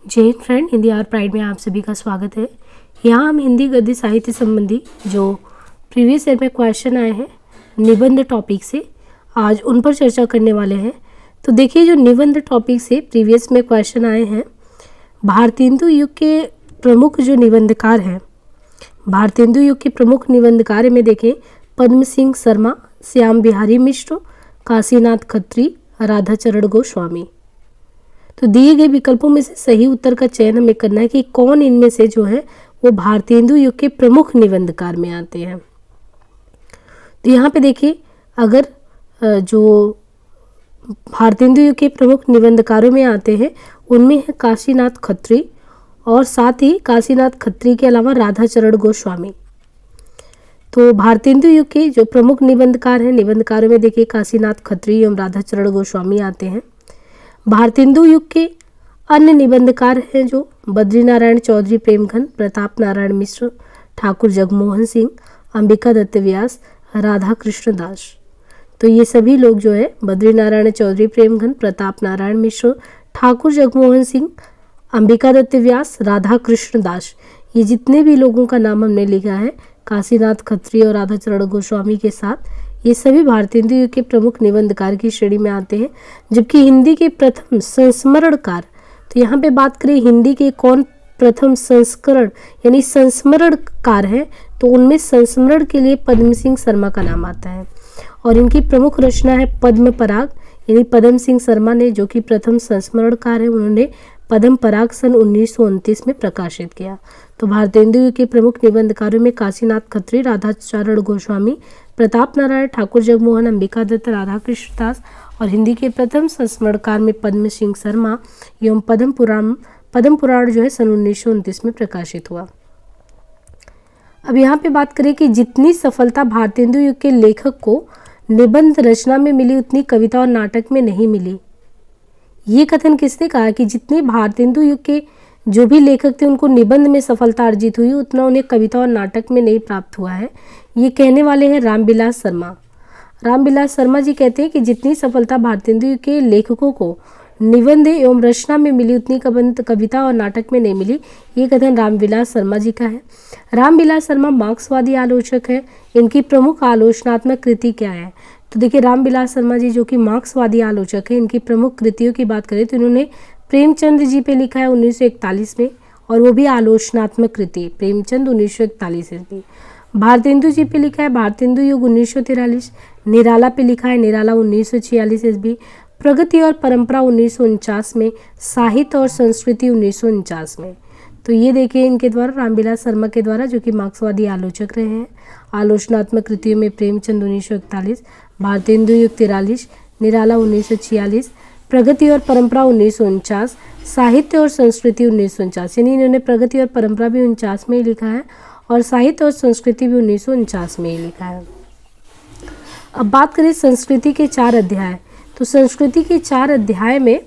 जय हिंद फ्रेंड, हिंदी और प्राइड में आप सभी का स्वागत है। यहाँ हम हिंदी गद्य साहित्य संबंधी जो प्रीवियस ईयर में क्वेश्चन आए हैं निबंध टॉपिक से, आज उन पर चर्चा करने वाले हैं। तो देखिए, जो निबंध टॉपिक से प्रीवियस में क्वेश्चन आए हैं, भारतेंदु युग के प्रमुख जो निबंधकार हैं, भारतेंदु युग के प्रमुख निबंधकार में देखें पद्म सिंह शर्मा, श्याम बिहारी मिश्र, काशीनाथ खत्री, राधाचरण गोस्वामी। तो दिए गए विकल्पों में से सही उत्तर का चयन हमें करना है कि कौन इनमें से जो है वो भारतेंदु युग के प्रमुख निबंधकार में आते हैं। तो यहाँ पे देखिए, अगर जो भारतेंदु युग के प्रमुख निबंधकारों में आते हैं उनमें है काशीनाथ खत्री, और साथ ही काशीनाथ खत्री के अलावा राधाचरण गोस्वामी। तो भारतेंदु युग के जो प्रमुख निबंधकार हैं, निबंधकारों में देखिए काशीनाथ खत्री एवं राधाचरण गोस्वामी आते हैं। भारतेंदु युग के अन्य निबंधकार हैं जो बद्रीनारायण चौधरी प्रेमघन, प्रताप नारायण मिश्र, ठाकुर जगमोहन सिंह, अंबिका दत्त व्यास, राधा कृष्ण दास। तो ये सभी लोग जो है बद्रीनारायण चौधरी प्रेमघन, प्रताप नारायण मिश्र, ठाकुर जगमोहन सिंह, अंबिका दत्त व्यास, राधा कृष्ण दास, ये जितने भी लोगों का नाम हमने लिखा है काशीनाथ खत्री और राधाचरण गोस्वामी के साथ, ये सभी भारतेंदु युग के प्रमुख निबंधकार की श्रेणी में आते हैं। जबकि हिंदी के प्रथम संस्मरणकार, तो यहाँ पे बात करें हिंदी के कौन प्रथम संस्करण यानी संस्मरणकार हैं, तो उनमें संस्मरण के लिए पद्म सिंह शर्मा का नाम आता है। और इनकी प्रमुख रचना है पद्म पराग, यानी पद्म सिंह शर्मा ने, जो कि प्रथम संस्मरणकार है, उन्होंने पद्म पराग सन 1929 में प्रकाशित किया। तो भारतेंदु युग के प्रमुख निबंधकारों में काशीनाथ खत्री, राधाचरण गोस्वामी, प्रताप नारायण, ठाकुर जगमोहन, अंबिका दत्त, राधा कृष्ण दास, और हिंदी के प्रथम संस्मरणकार में पद्म सिंह शर्मा एवं पद्म पुराण जो है सन 1929 में प्रकाशित हुआ। अब यहाँ पे बात करें कि जितनी सफलता भारतेंदु युग के लेखक को निबंध रचना में मिली उतनी कविता और नाटक में नहीं मिली। ये कथन किसने कहा कि जितने भारतेंदु युग के जो भी लेखक थे उनको निबंध में सफलता अर्जित हुई, उतना उन्हें कविता और नाटक में नहीं प्राप्त हुआ है। ये कहने वाले हैं रामविलास शर्मा। रामविलास शर्मा जी कहते हैं कि जितनी सफलता भारतेंदु युग के लेखकों को निबंध एवं रचना में मिली उतनी कविता और नाटक में नहीं मिली। ये कथन रामविलास शर्मा जी का है। रामविलास शर्मा मार्क्सवादी आलोचक है। इनकी प्रमुख आलोचनात्मक कृति क्या है? तो देखिए, रामविलास शर्मा जी जो कि मार्क्सवादी आलोचक है, इनकी प्रमुख कृतियों की बात करें तो इन्होंने प्रेमचंद जी पे लिखा है 1941 में, और वो भी आलोचनात्मक कृति, प्रेमचंद 1941 ईस्वी। भारतेंदु जी पे लिखा है भारतेंदु युग 1943, निराला पे लिखा है निराला 1946 ईस्वी, प्रगति और परंपरा 1949 में, साहित्य और संस्कृति 1949 में। तो ये देखिए इनके द्वारा, रामविलास शर्मा के द्वारा, जो कि मार्क्सवादी आलोचक रहे हैं, आलोचनात्मक कृतियों में प्रेमचंद 1941, भारतेंदु युग 43, निराला 1946, प्रगति और परंपरा 1949, साहित्य और संस्कृति 1949। यानी इन्होंने प्रगति और परंपरा भी 49 में ही लिखा है और साहित्य और संस्कृति भी 1949 में ही लिखा है। अब बात करें संस्कृति के 4 अध्याय, तो संस्कृति के 4 अध्याय में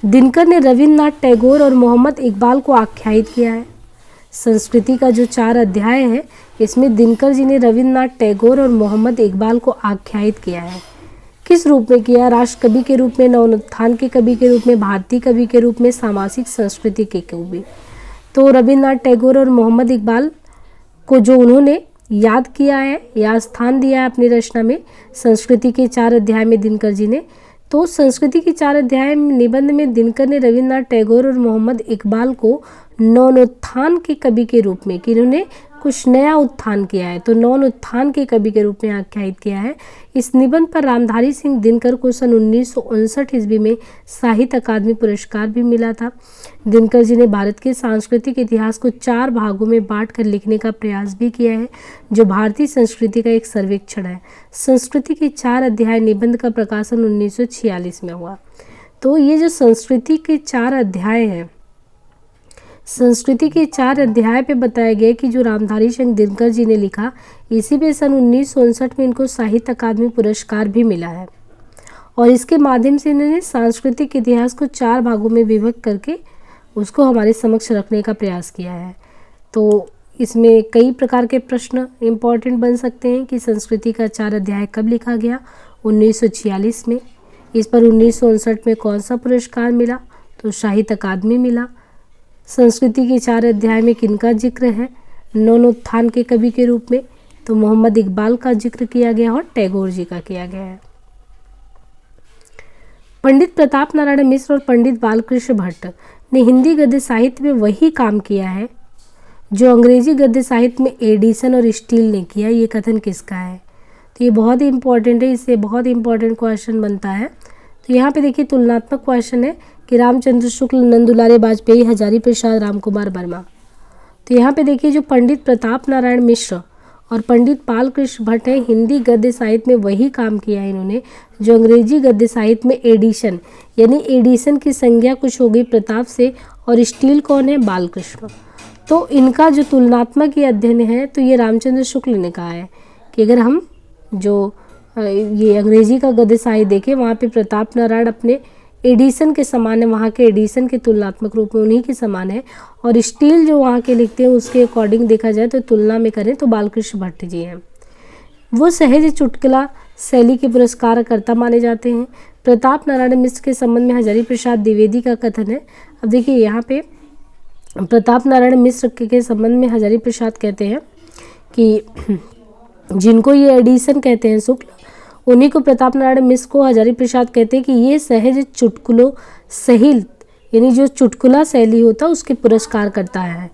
दिनकर ने रविन्द्रनाथ टैगोर और मोहम्मद इकबाल को आख्यायित किया है। संस्कृति का जो 4 अध्याय है, इसमें दिनकर जी ने रविन्द्रनाथ टैगोर और मोहम्मद इकबाल को आख्यायित किया है। किस रूप में किया? राष्ट्र कवि के रूप में, नवोत्थान के कवि के रूप में, भारतीय कवि के रूप में, सामाजिक संस्कृति के कवि। तो रविन्द्रनाथ टैगोर और मोहम्मद इकबाल को जो उन्होंने याद किया है या स्थान दिया है अपनी रचना में, संस्कृति के 4 अध्याय में दिनकर जी ने, तो संस्कृति के 4 अध्याय निबंध में दिनकर ने रविन्द्रनाथ टैगोर और मोहम्मद इकबाल को नवोत्थान के कवि के रूप में, कि इन्होंने कुछ नया उत्थान किया है, तो नवोत्थान के कवि के रूप में आख्यायित किया है। इस निबंध पर रामधारी सिंह दिनकर को सन 1959 ईस्वी में साहित्य अकादमी पुरस्कार भी मिला था। दिनकर जी ने भारत के सांस्कृतिक इतिहास को 4 भागों में बांटकर लिखने का प्रयास भी किया है, जो भारतीय संस्कृति का एक सर्वेक्षण है। संस्कृति के 4 अध्याय निबंध का प्रकाशन 1946 में हुआ। तो ये जो संस्कृति के 4 अध्याय हैं, संस्कृति के 4 अध्याय पे बताया गया कि जो रामधारी सिंह दिनकर जी ने लिखा, इसी पे सन 1959 में इनको साहित्य अकादमी पुरस्कार भी मिला है। और इसके माध्यम से इन्होंने सांस्कृतिक इतिहास को 4 भागों में विभक्त करके उसको हमारे समक्ष रखने का प्रयास किया है। तो इसमें कई प्रकार के प्रश्न इम्पॉर्टेंट बन सकते हैं कि संस्कृति का 4 अध्याय कब लिखा गया? 1946 में। इस पर 1959 में कौन सा पुरस्कार मिला? तो साहित्य अकादमी मिला। संस्कृति के 4 अध्याय में किनका जिक्र है? नवोत्थान के कवि के रूप में तो मोहम्मद इकबाल का जिक्र किया गया और टैगोर जी का किया गया है। पंडित प्रताप नारायण मिश्र और पंडित बालकृष्ण भट्ट ने हिंदी गद्य साहित्य में वही काम किया है जो अंग्रेजी गद्य साहित्य में एडिसन और स्टील ने किया। ये कथन किसका है? तो ये बहुत ही इंपॉर्टेंट है, इससे बहुत ही इंपॉर्टेंट क्वेश्चन बनता है। तो यहाँ पे देखिए तुलनात्मक क्वेश्चन है कि रामचंद्र शुक्ल, नंदुलारे वाजपेयी, हजारी प्रसाद, रामकुमार वर्मा। तो यहाँ पे देखिए जो पंडित प्रताप नारायण मिश्र और पंडित बालकृष्ण भट्ट है, हिंदी गद्य साहित्य में वही काम किया है इन्होंने जो अंग्रेजी गद्य साहित्य में एडिशन, यानी एडिशन की संज्ञा कुछ हो गई प्रताप से, और स्टील कौन है? बालकृष्ण। तो इनका जो तुलनात्मक ये अध्ययन है तो ये रामचंद्र शुक्ल ने कहा है कि अगर हम जो ये अंग्रेजी का गद्य साहित्य देखें वहाँ पे प्रताप नारायण अपने एडिसन के समान है, वहाँ के एडिसन के तुलनात्मक रूप में उन्हीं के समान है, और स्टील जो वहाँ के लिखते हैं उसके अकॉर्डिंग देखा जाए तो तुलना में करें तो बालकृष्ण भट्ट जी हैं। वो सहज चुटकुला शैली के पुरस्कारकर्ता माने जाते हैं। प्रताप नारायण मिश्र के संबंध में हजारी प्रसाद द्विवेदी का कथन है। अब देखिए यहाँ पे प्रताप नारायण मिश्र के संबंध में हजारी प्रसाद कहते हैं कि जिनको ये एडिशन कहते हैं शुक्ल, उन्हीं को प्रताप नारायण मिश्र को हजारी प्रसाद कहते हैं कि ये सहज चुटकुलों सहित, यानी जो चुटकुला शैली होता है उसके पुरस्कार करता है।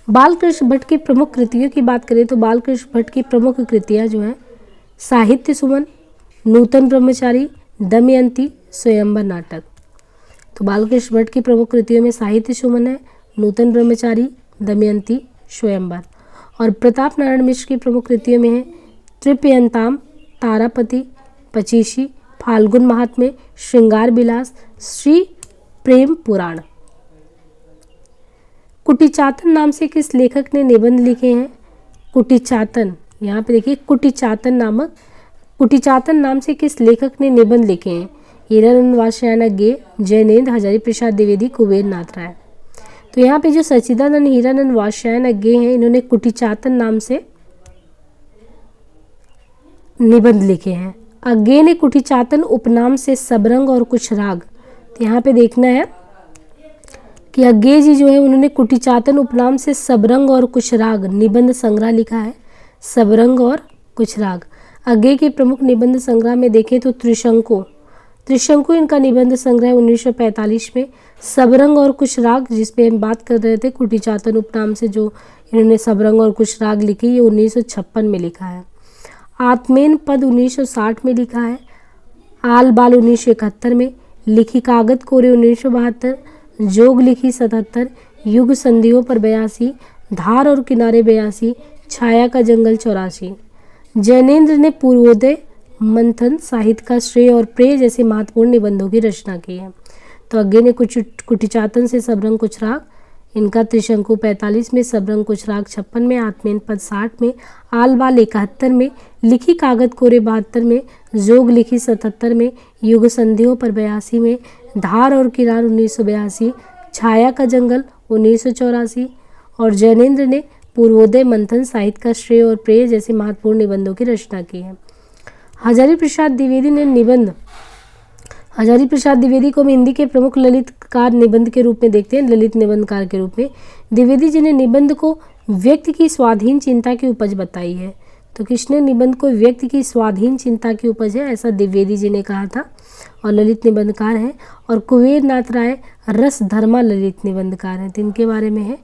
बालकृष्ण भट्ट की प्रमुख कृतियों की बात करें तो बालकृष्ण भट्ट की प्रमुख कृतियाँ जो हैं साहित्य सुमन, नूतन ब्रह्मचारी, दमयंती, स्वयंवर नाटक। तो बालकृष्ण भट्ट की प्रमुख कृतियों में साहित्य सुमन है, नूतन ब्रह्मचारी, दमयंती, स्वयंवर। और प्रताप नारायण मिश्र की प्रमुख कृतियों में है तृप्यंताम, तारापति, पचीसी, फाल्गुन महात्म्य, श्रृंगार विलास, श्री प्रेम पुराण। कुटीचातन नाम से किस लेखक ने निबंध लिखे हैं? कुटीचातन, यहाँ पे देखिए कुटीचातन नाम से किस लेखक ने निबंध लिखे हैं? हीरानंद वात्स्यायन गे, जयनेंद्र, हजारी प्रसाद द्विवेदी, कुबेर नाथ राय। तो यहाँ पे जो सच्चिदानंद हीरानंद वात्स्यायन गे हैं इन्होंने कुटीचातन नाम से निबंध लिखे हैं। अज्ञे ने कुटीचातन उपनाम से सबरंग और कुछ राग। तो यहाँ पे देखना है कि अज्ञे जी जो है उन्होंने कुटीचातन उपनाम से सबरंग और कुछ राग निबंध संग्रह लिखा है। सबरंग और कुछ राग अज्ञे के प्रमुख निबंध संग्रह में देखें तो त्रिशंकु इनका निबंध संग्रह 1945 में। सबरंग और कुछ राग जिस पे हम बात कर रहे थे, कुटीचातन उपनाम से जो इन्होंने सबरंग और कुछ राग लिखी, ये 1956 में लिखा है। आत्मेन पद 1960 में लिखा है। आल बाल 1971 में, लिखी कागत कोरे 1972, जोग लिखी 77, युग संधियों पर 82, धार और किनारे 82, छाया का जंगल 84। जैनेन्द्र ने पूर्वोदय, मंथन, साहित्य का श्रेय और प्रेय जैसे महत्वपूर्ण निबंधों की रचना की है। तो अज्ञे ने कुटीचातन से सबरंग कुछ राग, इनका त्रिशंकु 45 में, सबरंग कुछ राग 56 में, आत्मेन पद 60 में, आल बाल 71 में, लिखी कागत कोरे 72 में, जोग लिखी 77 में, युग संधियों पर 82 में, धार और किनार 1982, छाया का जंगल 1984। और जैनेन्द्र ने पूर्वोदय, मंथन, साहित्य का श्रेय और प्रेय जैसे महत्वपूर्ण निबंधों की रचना की है। हजारी प्रसाद द्विवेदी को हम हिंदी के प्रमुख ललितकार निबंध के रूप में देखते हैं, ललित निबंधकार के रूप में। द्विवेदी जी ने निबंध को व्यक्ति की स्वाधीन चिंता की उपज बताई है। तो किसने निबंध को व्यक्ति की स्वाधीन चिंता की उपज है, ऐसा द्विवेदी जी ने कहा था, और ललित निबंधकार हैं। और कुबेर नाथ राय रस धर्मा ललित निबंधकार हैं। तो इनके बारे में है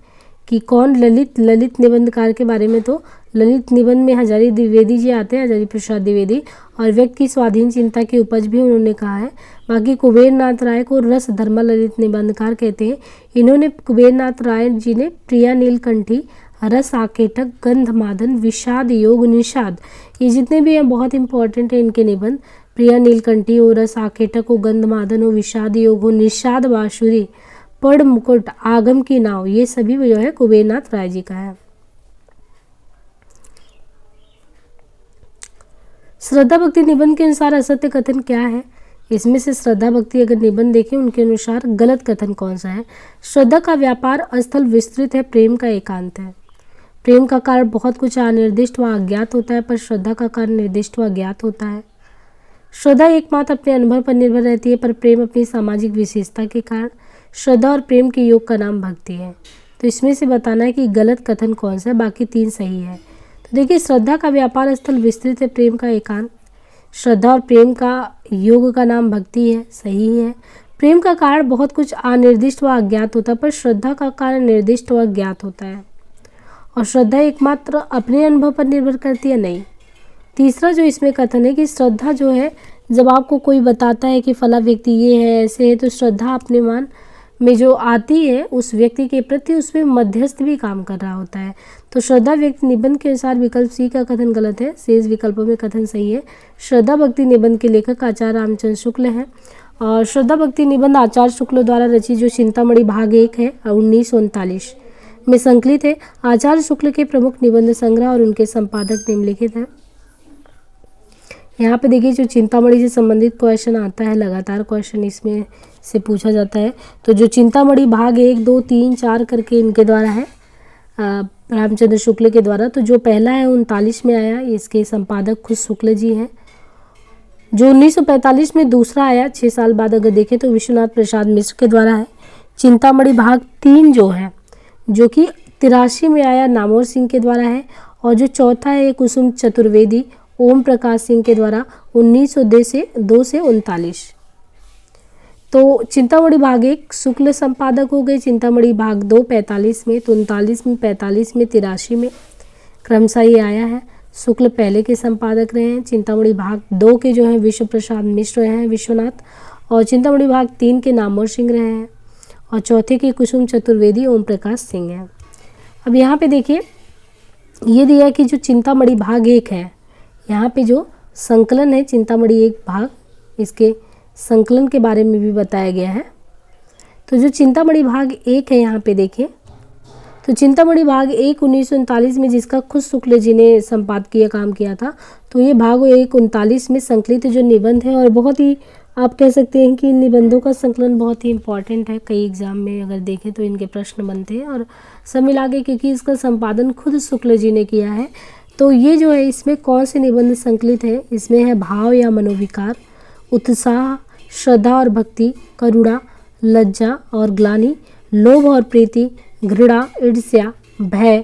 कि कौन ललित निबंधकार के बारे में, तो ललित निबंध में हजारी द्विवेदी जी आते हैं, हजारी प्रसाद द्विवेदी, और व्यक्ति की स्वाधीन चिंता की उपज भी उन्होंने कहा है। बाकी कुबेर नाथ राय को रस धर्मा ललित निबंधकार कहते हैं। इन्होंने कुबेर नाथ राय जी ने प्रिया नीलकंठी, रस आकेटक, गंध मादन, विषाद योग, निषाद, ये जितने भी हैं बहुत इंपॉर्टेंट है इनके निबंध। प्रिया नीलकंठी हो, रस आकेटक हो, गंध मादन हो, विषाद योग हो, निषाद बांसुरी, पड़ मुकुट, आगम की नाव, ये सभी जो है कुबेर नाथ राय जी का है। श्रद्धा भक्ति निबंध के अनुसार असत्य कथन क्या है? इसमें से श्रद्धा भक्ति अगर निबंध देखें उनके अनुसार गलत कथन कौन सा है? श्रद्धा का व्यापार स्थल विस्तृत है, प्रेम का एकांत है। प्रेम का कारण बहुत कुछ अनिर्दिष्ट व अज्ञात होता है, पर श्रद्धा का कारण निर्दिष्ट व ज्ञात होता है। श्रद्धा एकमात्र अपने अनुभव पर निर्भर रहती है, पर प्रेम अपनी सामाजिक विशेषता के कारण। श्रद्धा और प्रेम के योग का नाम भक्ति है। तो इसमें से बताना है कि गलत कथन कौन सा है, बाकी 3 सही है। तो देखिए, श्रद्धा का व्यापार स्थल विस्तृत है, प्रेम का एकांत। श्रद्धा और प्रेम का योग का नाम भक्ति है, सही है। प्रेम का कारण बहुत कुछ अनिर्दिष्ट व अज्ञात होता है, पर श्रद्धा का कारण निर्दिष्ट व ज्ञात होता है। और श्रद्धा एकमात्र अपने अनुभव पर निर्भर करती है, नहीं। तीसरा जो इसमें कथन है कि श्रद्धा जो है, जब आपको कोई बताता है कि फला व्यक्ति ये है, ऐसे है, तो श्रद्धा अपने मान में जो आती है उस व्यक्ति के प्रति, उसमें मध्यस्थ भी काम कर रहा होता है। तो श्रद्धा व्यक्ति निबंध के अनुसार विकल्प सी का कथन गलत है, शेष विकल्पों में कथन सही है। श्रद्धा भक्ति निबंध के लेखक आचार्य रामचंद्र शुक्ल हैं और श्रद्धा भक्ति निबंध आचार्य शुक्ल द्वारा रचित जो चिंतामणि भाग 1 है 1939 में संकलित है। आचार्य शुक्ल के प्रमुख निबंध संग्रह और उनके संपादक निम्नलिखित हैं। यहाँ पे देखिए, जो चिंतामणि से संबंधित क्वेश्चन आता है, लगातार क्वेश्चन इसमें से पूछा जाता है। तो जो चिंतामणि भाग 1, 2, 3, 4 करके इनके द्वारा है, रामचंद्र शुक्ल के द्वारा। तो जो पहला है 39 में आया, इसके संपादक खुद शुक्ल जी हैं। जो 1945 में दूसरा आया, 6 साल बाद अगर देखें तो विश्वनाथ प्रसाद मिश्र के द्वारा है। चिंतामणि भाग 3 जो है, जो कि 83 में आया, नामोर सिंह के द्वारा है। और जो चौथा है कुसुम चतुर्वेदी ओम प्रकाश सिंह के द्वारा 1902 से 39। तो चिंतामणि भाग 1 शुक्ल संपादक हो गए, चिंतामणि भाग 2 45 में, तो 39 में, 45 में, 83 में क्रमशः ये आया है। शुक्ल पहले के संपादक रहे हैं। चिंतामणि भाग 2 के जो हैं विश्व प्रसाद मिश्र रहे हैं, विश्वनाथ। और चिंतामणि भाग 3 के नामोर सिंह रहे हैं और चौथे के कुसुम चतुर्वेदी ओम प्रकाश सिंह हैं। अब यहाँ पे देखिए, ये दिया है कि जो चिंतामणि भाग 1 है, यहाँ पे जो संकलन है चिंतामणि 1 भाग, इसके संकलन के बारे में भी बताया गया है। तो जो चिंतामणि भाग 1 है, यहाँ पे देखिए, तो चिंतामणि भाग 1 1939 में, जिसका खुद शुक्ल जी ने संपादकीय काम किया था। तो ये भाग 1 39 में संकलित जो निबंध है, और बहुत ही आप कह सकते हैं कि इन निबंधों का संकलन बहुत ही इंपॉर्टेंट है। कई एग्जाम में अगर देखें तो इनके प्रश्न बनते हैं, और सब मिला के क्योंकि इसका संपादन खुद शुक्ल जी ने किया है। तो ये जो है, इसमें कौन से निबंध संकलित है? इसमें है भाव या मनोविकार, उत्साह, श्रद्धा और भक्ति, करुणा, लज्जा और ग्लानि, लोभ और प्रीति, घृणा, ईर्ष्या, भय,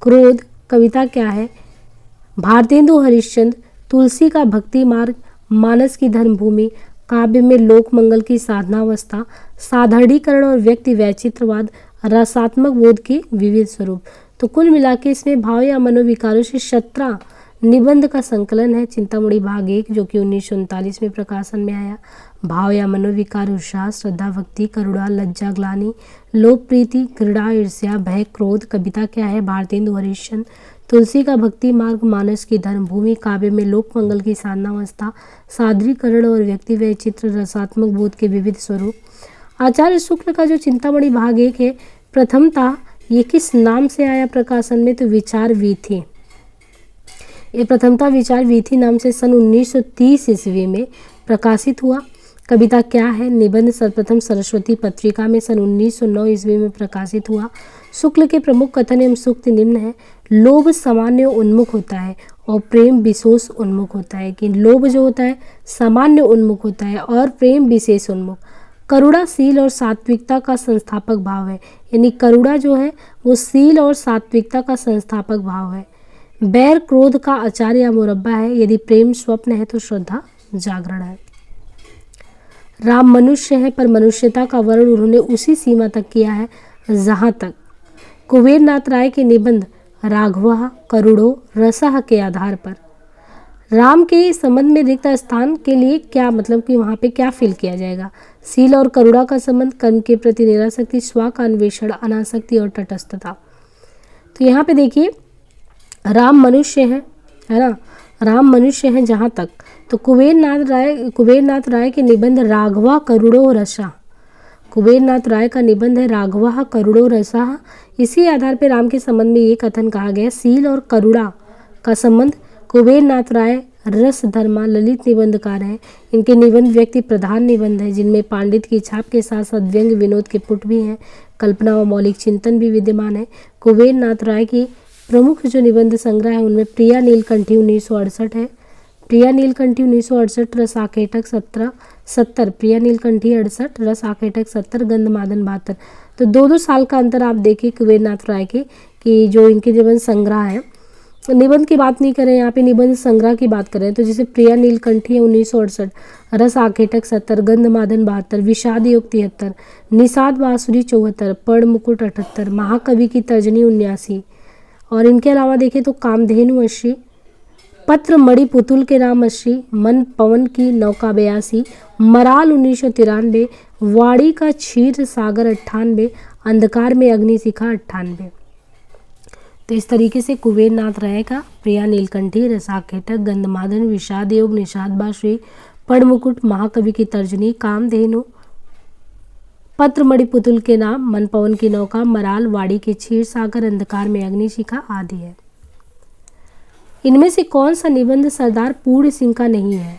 क्रोध, कविता क्या है, भारतेंदु हरिश्चंद्र, तुलसी का भक्ति मार्ग, मानस की धर्मभूमि, काव्य में लोक मंगल की साधनावस्था, साधारणीकरण और व्यक्ति वैचित्रवाद, रसात्मक बोध के विविध स्वरूप। तो कुल मिला के इसमें भाव या मनोविकारों से 17 निबंध का संकलन है। चिंतामणि भाग 1 जो कि 1939 में प्रकाशन में आया। भाव या मनोविकार, उत्साह, श्रद्धा, भक्ति, करुणा, लज्जा, ग्लानि, लोभ, प्रीति, घृणा, ईर्ष्या, भय, क्रोध, कविता क्या है, भारतेंदु हरिश्चंद्र, तुलसी का भक्ति मार्ग, मानस की धर्मभूमि, काव्य में लोक मंगल की साधनावस्था, सादरीकरण और व्यक्ति वैचित्र, रसात्मक बोध के विविध स्वरूप। आचार्य शुक्ल का जो चिंतामणि भाग 1 है, प्रथमतः ये किस नाम से आया प्रकाशन में? तो विचार वीथी। ये प्रथमतः विचार वीथी नाम से सन 1930 ईस्वी में प्रकाशित हुआ। कविता क्या है? निबंध सर्वप्रथम सरस्वती पत्रिका में सन 1909 ईस्वी में प्रकाशित हुआ। शुक्ल के प्रमुख कथन एवं सूक्ति निम्न है। लोभ सामान्य उन्मुख होता है और प्रेम विशेष उन्मुख होता है। कि लोभ जो होता है सामान्य उन्मुख होता है और प्रेम विशेष उन्मुख। करुणा शील और सात्विकता का संस्थापक भाव है। यानी करुणा जो है वो शील और सात्विकता का संस्थापक भाव है। बैर क्रोध का आचार्य या मुरब्बा है। यदि प्रेम स्वप्न है तो श्रद्धा जागरण है। राम मनुष्य है पर मनुष्यता का वर्णन उन्होंने उसी सीमा तक किया है जहाँ तक कुबेरनाथ राय के निबंध राघवा करुणो रसः के आधार पर राम के संबंध में रिक्त स्थान के लिए क्या मतलब कि वहाँ पे क्या फील किया जाएगा। शील और करुणा का संबंध, कर्म के प्रति निरासक्ति, स्व का अन्वेषण, अनासक्ति और तटस्थता। तो यहाँ पे देखिए राम मनुष्य है ना, राम मनुष्य है जहाँ तक। तो कुबेरनाथ राय के निबंध राघवा करुणो रसा, कुबेरनाथ राय का निबंध है राघवा करुणो रसा। इसी आधार पर राम के संबंध में ये कथन कहा गया। शील और करुणा का संबंध, कुबेरनाथ राय रस धर्मा ललित निबंधकार हैं। इनके निबंध व्यक्ति प्रधान निबंध है जिनमें पांडित की छाप के साथ साथ व्यंग विनोद के पुट भी हैं, कल्पना व मौलिक चिंतन भी विद्यमान है। कुबेरनाथ राय की प्रमुख जो निबंध संग्रह है उनमें प्रिया नीलकंठी 1968 है, प्रिया नीलकंठी 1968, रस आकेटक 70, प्रिया नीलकंठी 68, रस आकेटक 70, गंधमादन 72। तो 2-2 साल का अंतर आप देखिए कुबेरनाथ राय के कि जो इनके निबंध संग्रह है, निबंध की बात नहीं करें यहाँ पे, निबंध संग्रह की बात करें तो जैसे प्रिया नीलकंठी है 1968, रस आकेटक 70, गंधमादन 72, विषाद योग 73, निषाद बांसुरी 74, पर्ण मुकुट 78, महाकवि की तर्जनी 79। और इनके अलावा देखें तो कामधेनु 80, पत्र मणि पुतुल के नाम 80, मन पवन की नौका 82, मराल 1993, वाड़ी का क्षीर सागर 98, अंधकार में अग्निशिखा 98। तो इस तरीके से कुबेरनाथ राय का प्रिया नीलकंठी, रस आकेटक, गंधमादन, विषाद योग, निषाद बांसुरी, पर्ण मुकुट, महाकवि की तर्जनी, कामधेनु, पत्र मणि पुतुल के नाम, मन पवन की नौका, मराल, वाड़ी के क्षीर सागर, अंधकार में अग्निशिखा आदि है। इनमें से कौन सा निबंध सरदार पूर्ण सिंह का नहीं है?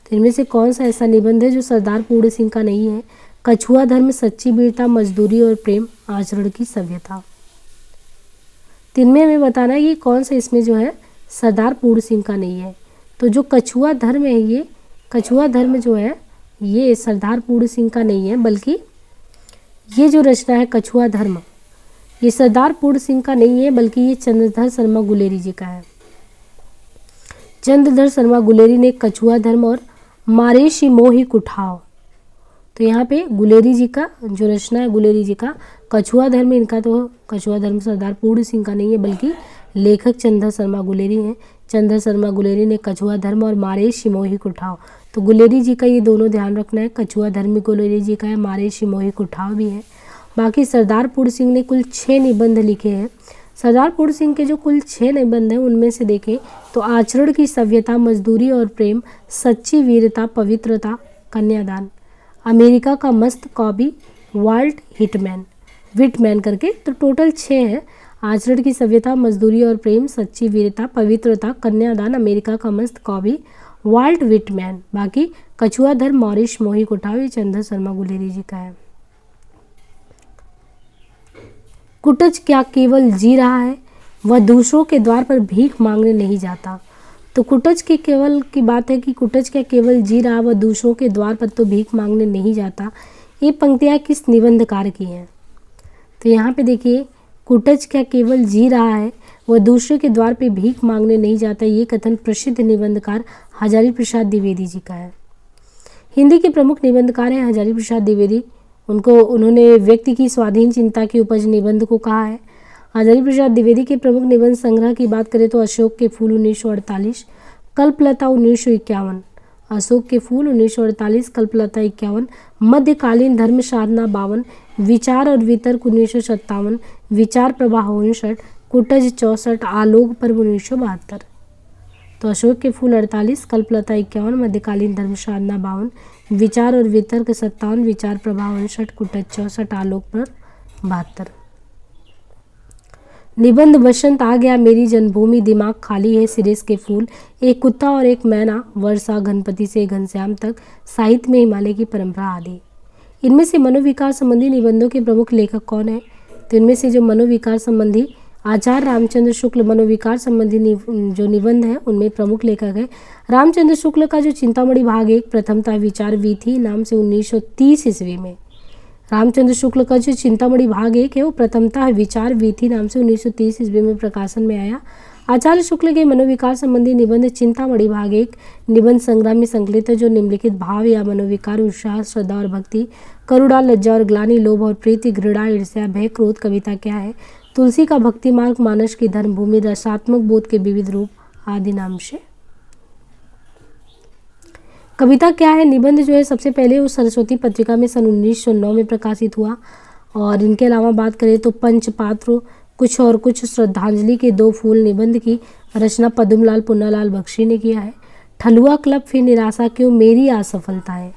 तो इनमें से कौन सा ऐसा निबंध है जो सरदार पूर्ण सिंह का नहीं है? कछुआ धर्म, सच्ची वीरता, मजदूरी और प्रेम, आचरण की सभ्यता। तो इनमें हमें बताना है कि कौन सा इसमें जो है सरदार पूर्ण सिंह का नहीं है। तो जो कछुआ धर्म है, ये कछुआ धर्म जो है ये सरदार पूर्ण सिंह का नहीं है, बल्कि ये जो रचना है कछुआ धर्म, ये सरदार पूर्ण सिंह का नहीं है, बल्कि ये चंद्रधर शर्मा गुलेरी जी का है। चंद्रधर शर्मा गुलेरी ने कछुआ धर्म और मारेशी मोही कुठाव, तो यहाँ पे गुलेरी जी का जो रचना है, गुलेरी जी का कछुआ धर्म, इनका तो कछुआ धर्म सरदार पूर्ण सिंह का नहीं है, बल्कि लेखक चंद्रधर शर्मा गुलेरी हैं। चंद्रधर शर्मा गुलेरी ने कछुआ धर्म और मारेशी मोही कुठाव, तो गुलेरी जी का ये दोनों ध्यान रखना है, कछुआ धर्म गुलेरी जी का है, मारेशी मोही कुठाव भी है। बाकी सरदार पूर्ण सिंह ने कुल 6 निबंध लिखे हैं। सरदार पूर्ण सिंह के जो कुल 6 निबंध हैं उनमें से देखें तो आचरण की सभ्यता, मजदूरी और प्रेम, सच्ची वीरता, पवित्रता, कन्यादान, अमेरिका का मस्त कॉबी, वाल्ट विटमैन करके, तो टोटल 6 है। आचरण की सभ्यता, मजदूरी और प्रेम, सच्ची वीरता, पवित्रता, कन्यादान, अमेरिका का मस्त कॉबी, वाल्ट विटमैन। बाकी कछुआ धर्म, मॉरिस मोही कुठाव, चंद्रधर शर्मा गुलेरी जी का है। कुटच क्या केवल जी रहा है, वह दूसरों के द्वार पर भीख मांगने नहीं जाता। तो कुटच के केवल की बात है कि कुटच क्या केवल जी रहा, वह दूसरों के द्वार पर तो भीख मांगने नहीं जाता। ये पंक्तियाँ किस निबंधकार की हैं? तो यहाँ पे देखिए, कुटच क्या केवल जी रहा है, वह दूसरे के द्वार पे भीख मांगने नहीं जाता, ये कथन प्रसिद्ध निबंधकार हजारी प्रसाद द्विवेदी जी का है। हिंदी के प्रमुख निबंधकार हैं हजारी प्रसाद द्विवेदी। उन्होंने व्यक्ति की स्वाधीन चिंता की उपज निबंध को कहा है। हजारी प्रसाद द्विवेदी के प्रमुख निबंध संग्रह की बात करें तो अशोक के फूल 1948, कल्पलता 1951, अशोक के फूल 1948, कल्पलता 51, मध्यकालीन धर्म साधना 52, विचार और वितर्क 1957, विचार प्रवाह 59, कुटज 64, आलोक पर्व 1972। तो अशोक के फूल 48, कल्पलता 51, मध्यकालीन धर्म साधना 52, विचार और वितर्क 57, विचार प्रवाह 59, कुटज 64, आलोक पर्व 72। निबंध वसंत आ गया मेरी जन्मभूमि, दिमाग खाली है सिरिस के फूल, एक कुत्ता और एक मैना, वर्षा गणपति से घनश्याम तक, साहित्य में हिमालय की परंपरा आदि। इनमें से मनोविकार संबंधी निबंधों के प्रमुख लेखक कौन है? तो इनमें से जो मनोविकार संबंधी आचार्य रामचंद्र शुक्ल मनोविकार संबंधी जो निबंध है उनमें प्रमुख लेखक है। रामचंद्र शुक्ल का जो चिंतामणि भाग 1 प्रथमतः विचार वीथी नाम से 1930 ईस्वी में, रामचंद्र शुक्ल का जो चिंतामणि भाग 1 है वो प्रथमतः विचार वीथी नाम से 1930 ईस्वी में प्रकाशन में आया। आचार्य शुक्ल के मनोविकार संबंधी निबंध चिंतामणि भाग 1 निबंध संग्रह में संकलित है, जो निम्नलिखित भाव या मनोविकार उत्साह, श्रद्धा और भक्ति, करुणा, लज्जा और ग्लानि, लोभ और प्रीति, घृणा, ईर्ष्या, भय, क्रोध, कविता क्या है, तुलसी का भक्ति मार्ग, मानस की धर्मभूमि, रसात्मक बोध के विविध रूप आदि नाम से। कविता क्या है? निबंध जो है सबसे पहले वो सरस्वती पत्रिका में सन 1909 में प्रकाशित हुआ। और इनके अलावा बात करें तो पंचपात्र, कुछ और कुछ, श्रद्धांजलि के 2 फूल निबंध की रचना पद्मलाल पुन्नालाल बख्शी ने किया है। ठलुआ क्लब, फिर निराशा क्यों, मेरी असफलताएं,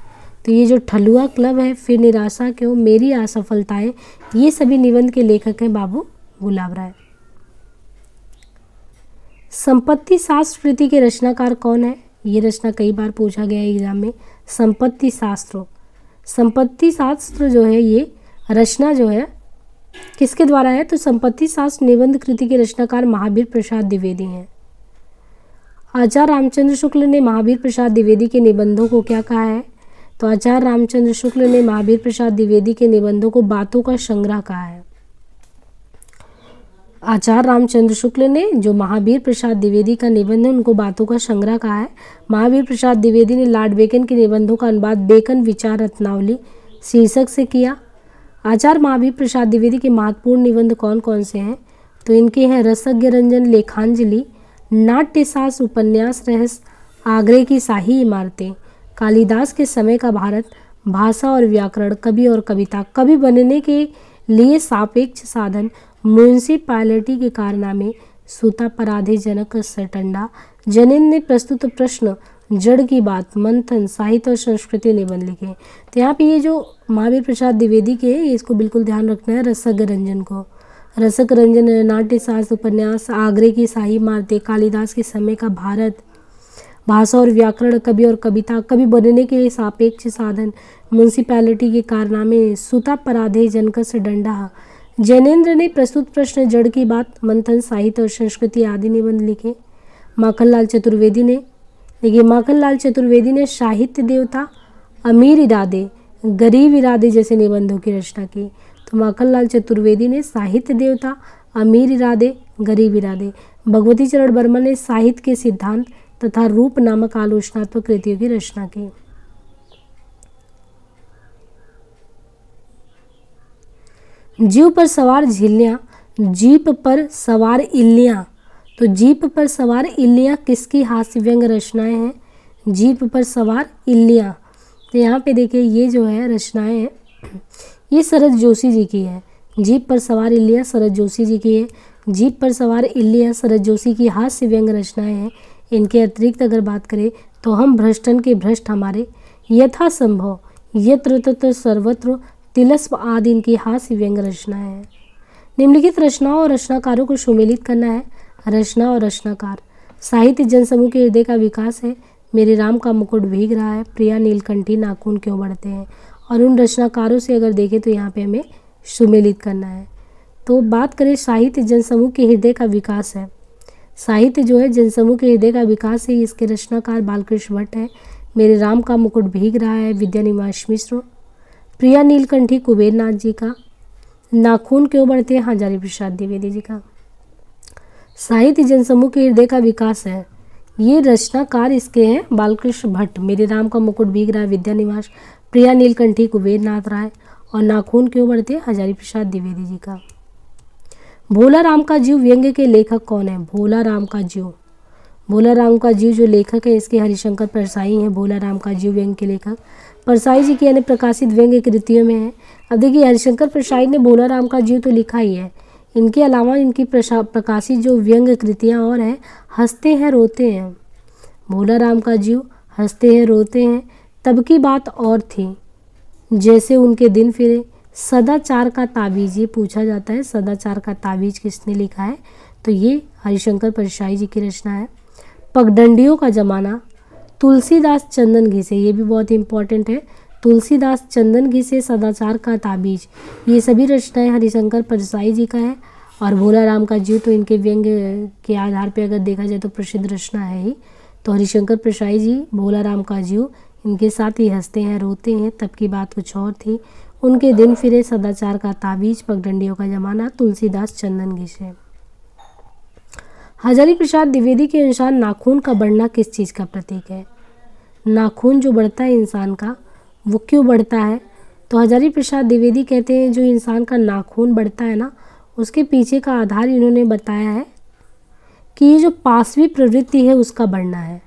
तो ये जो ठलुआ क्लब है, फिर निराशा क्यों, मेरी असफलताएं, ये सभी निबंध के लेखक हैं बाबू गुलाब राय। संपत्ति शास्त्र कृति के रचनाकार कौन है? ये रचना कई बार पूछा गया है एग्जाम में। संपत्ति शास्त्र जो है ये रचना जो है किसके द्वारा है? तो संपत्ति शास्त्र निबंध कृति के रचनाकार महावीर प्रसाद द्विवेदी हैं। आचार्य रामचंद्र शुक्ल ने महावीर प्रसाद द्विवेदी के निबंधों को क्या कहा है? तो आचार्य रामचंद्र शुक्ल ने महावीर प्रसाद द्विवेदी के निबंधों को बातों का संग्रह कहा है। आचार्य रामचंद्र शुक्ल ने जो महावीर प्रसाद द्विवेदी का निबंध है उनको बातों का संग्रह कहा है। महावीर प्रसाद द्विवेदी ने लॉर्ड बेकन के निबंधों का अनुवाद बेकन विचार रत्नावली शीर्षक से किया। आचार्य महावीर प्रसाद द्विवेदी के महत्वपूर्ण निबंध कौन कौन से हैं? तो इनके हैं रसज्ञ रंजन, लेखांजलि, नाट्यशास्त्र, उपन्यास रहस्य, आगरे की शाही इमारतें, कालिदास के समय का भारत, भाषा और व्याकरण, कवि और कविता, कवि बनने के लिए सापेक्ष साधन, म्युनिसिपैलिटी के कारनामे, सूता पराधे जनक सटंडा, जनिन ने प्रस्तुत प्रश्न, जड़ की बात, मंथन, साहित्य और संस्कृति निबंध लिखे। तो यहाँ पे ये जो महावीर प्रसाद द्विवेदी के हैं इसको बिल्कुल ध्यान रखना है। रसज्ञ रंजन को, रसक रंजन, नाट्यशास्त्र, उपन्यास, आगरे की शाही इमारतें, कालिदास के समय का भारत, भाषा और व्याकरण, कवि और कविता, कवि बनने के लिए सापेक्ष साधन, म्युनिसिपैलिटी के कारनामे, सूता पराधे जनक सटंडा, जैनेन्द्र ने प्रस्तुत प्रश्न, जड़ की बात, मंथन, साहित्य और संस्कृति आदि निबंध लिखे। माखनलाल चतुर्वेदी ने, देखिए माखनलाल चतुर्वेदी ने साहित्य देवता, अमीर इरादे, गरीब इरादे जैसे निबंधों की रचना की। तो माखनलाल चतुर्वेदी ने साहित्य देवता, अमीर इरादे, गरीब इरादे। भगवती चरण वर्मा ने साहित्य के सिद्धांत तथा रूप नामक आलोचनात्मक कृतियों की रचना की। जीप पर सवार झिल्लियाँ, जीप पर सवार इल्लियाँ। तो जीप पर सवार इल्लियाँ किसकी हास्य व्यंग रचनाएं हैं? जीप पर सवार इल्लियाँ। तो यहाँ पे देखिए ये जो है रचनाएं हैं ये शरद जोशी जी की है। जीप पर सवार इल्लियाँ शरद जोशी जी की है। जीप पर सवार इल्लियाँ शरद जोशी की हास्य व्यंग रचनाएं हैं। इनके अतिरिक्त अगर बात करें तो हम भ्रष्टन के भ्रष्ट हमारे, यथासंभव, यत्र तत्र सर्वत्र, तिलस्म आदि इनकी हास्य व्यंग रचनाएं हैं। निम्नलिखित रचनाओं और रचनाकारों को सुमेलित करना है। रचना और रचनाकार, साहित्य जनसमूह के हृदय का विकास है, मेरे राम का मुकुट भीग रहा है, प्रिया नीलकंठी, नाखून क्यों बढ़ते हैं। और उन रचनाकारों से अगर देखें तो यहाँ पे हमें सुमेलित करना है। तो बात करें साहित्य जनसमूह के हृदय का विकास है। साहित्य जो है जनसमूह के हृदय का विकास है। इसके रचनाकार बालकृष्ण भट्ट है। मेरे राम का मुकुट भीग रहा है विद्यानिवास मिश्र। प्रिया नीलकंठी कुबेर नाथ जी का। नाखून क्यों बढ़ते हैं हजारी प्रसाद द्विवेदी जी का। साहित्य जनसमूह के हृदय का विकास है, ये रचनाकार इसके हैं बालकृष्ण भट्ट। मेरे राम का मुकुट भीग रहा है विद्यानिवास, प्रिया नीलकंठी कुबेर नाथ राय और नाखून क्यों बढ़ते हैं हजारी प्रसाद द्विवेदी जी का। भोला राम का जीव व्यंग्य के लेखक कौन है? भोला राम का जीव, भोला राम का जीव जो लेखक है इसके हरिशंकर परसाई हैं। भोला राम का जीव व्यंग्य के लेखक परसाई जी की यानी प्रकाशित व्यंग्य कृतियों में है। अब देखिए हरिशंकर परसाई ने भोला राम का जीव तो लिखा ही है, इनके अलावा इनकी प्रकाशित जो व्यंग्य कृतियाँ और हैं, हंसते हैं रोते हैं। भोला राम का जीव, हंसते हैं रोते हैं, तब की बात और थी, जैसे उनके दिन फिरे, सदाचार का ताबीज। ये पूछा जाता है सदाचार का ताबीज किसने लिखा है? तो ये हरिशंकर परसाई जी की रचना है। पगडंडियों का जमाना, तुलसीदास चंदन घिसे, ये भी बहुत इंपॉर्टेंट है। तुलसीदास चंदन घिसे, सदाचार का ताबीज, ये सभी रचनाएं हरिशंकर परसाई जी का है। और भोला राम का जीव तो इनके व्यंग्य के आधार पे अगर देखा जाए तो प्रसिद्ध रचना है ही। तो हरिशंकर परसाई जी, भोला राम का जीव, इनके साथ ही हंसते हैं रोते हैं, तब की बात कुछ और थी, उनके दिन फिरे, सदाचार का ताबीज, पगडंडियों का जमाना, तुलसीदास चंदन घिसे। हजारी प्रसाद द्विवेदी के अनुसार नाखून का बढ़ना किस चीज़ का प्रतीक है? नाखून जो बढ़ता है इंसान का वो क्यों बढ़ता है? तो हजारी प्रसाद द्विवेदी कहते हैं जो इंसान का नाखून बढ़ता है ना, उसके पीछे का आधार इन्होंने बताया है कि ये जो पाशवी प्रवृत्ति है उसका बढ़ना है।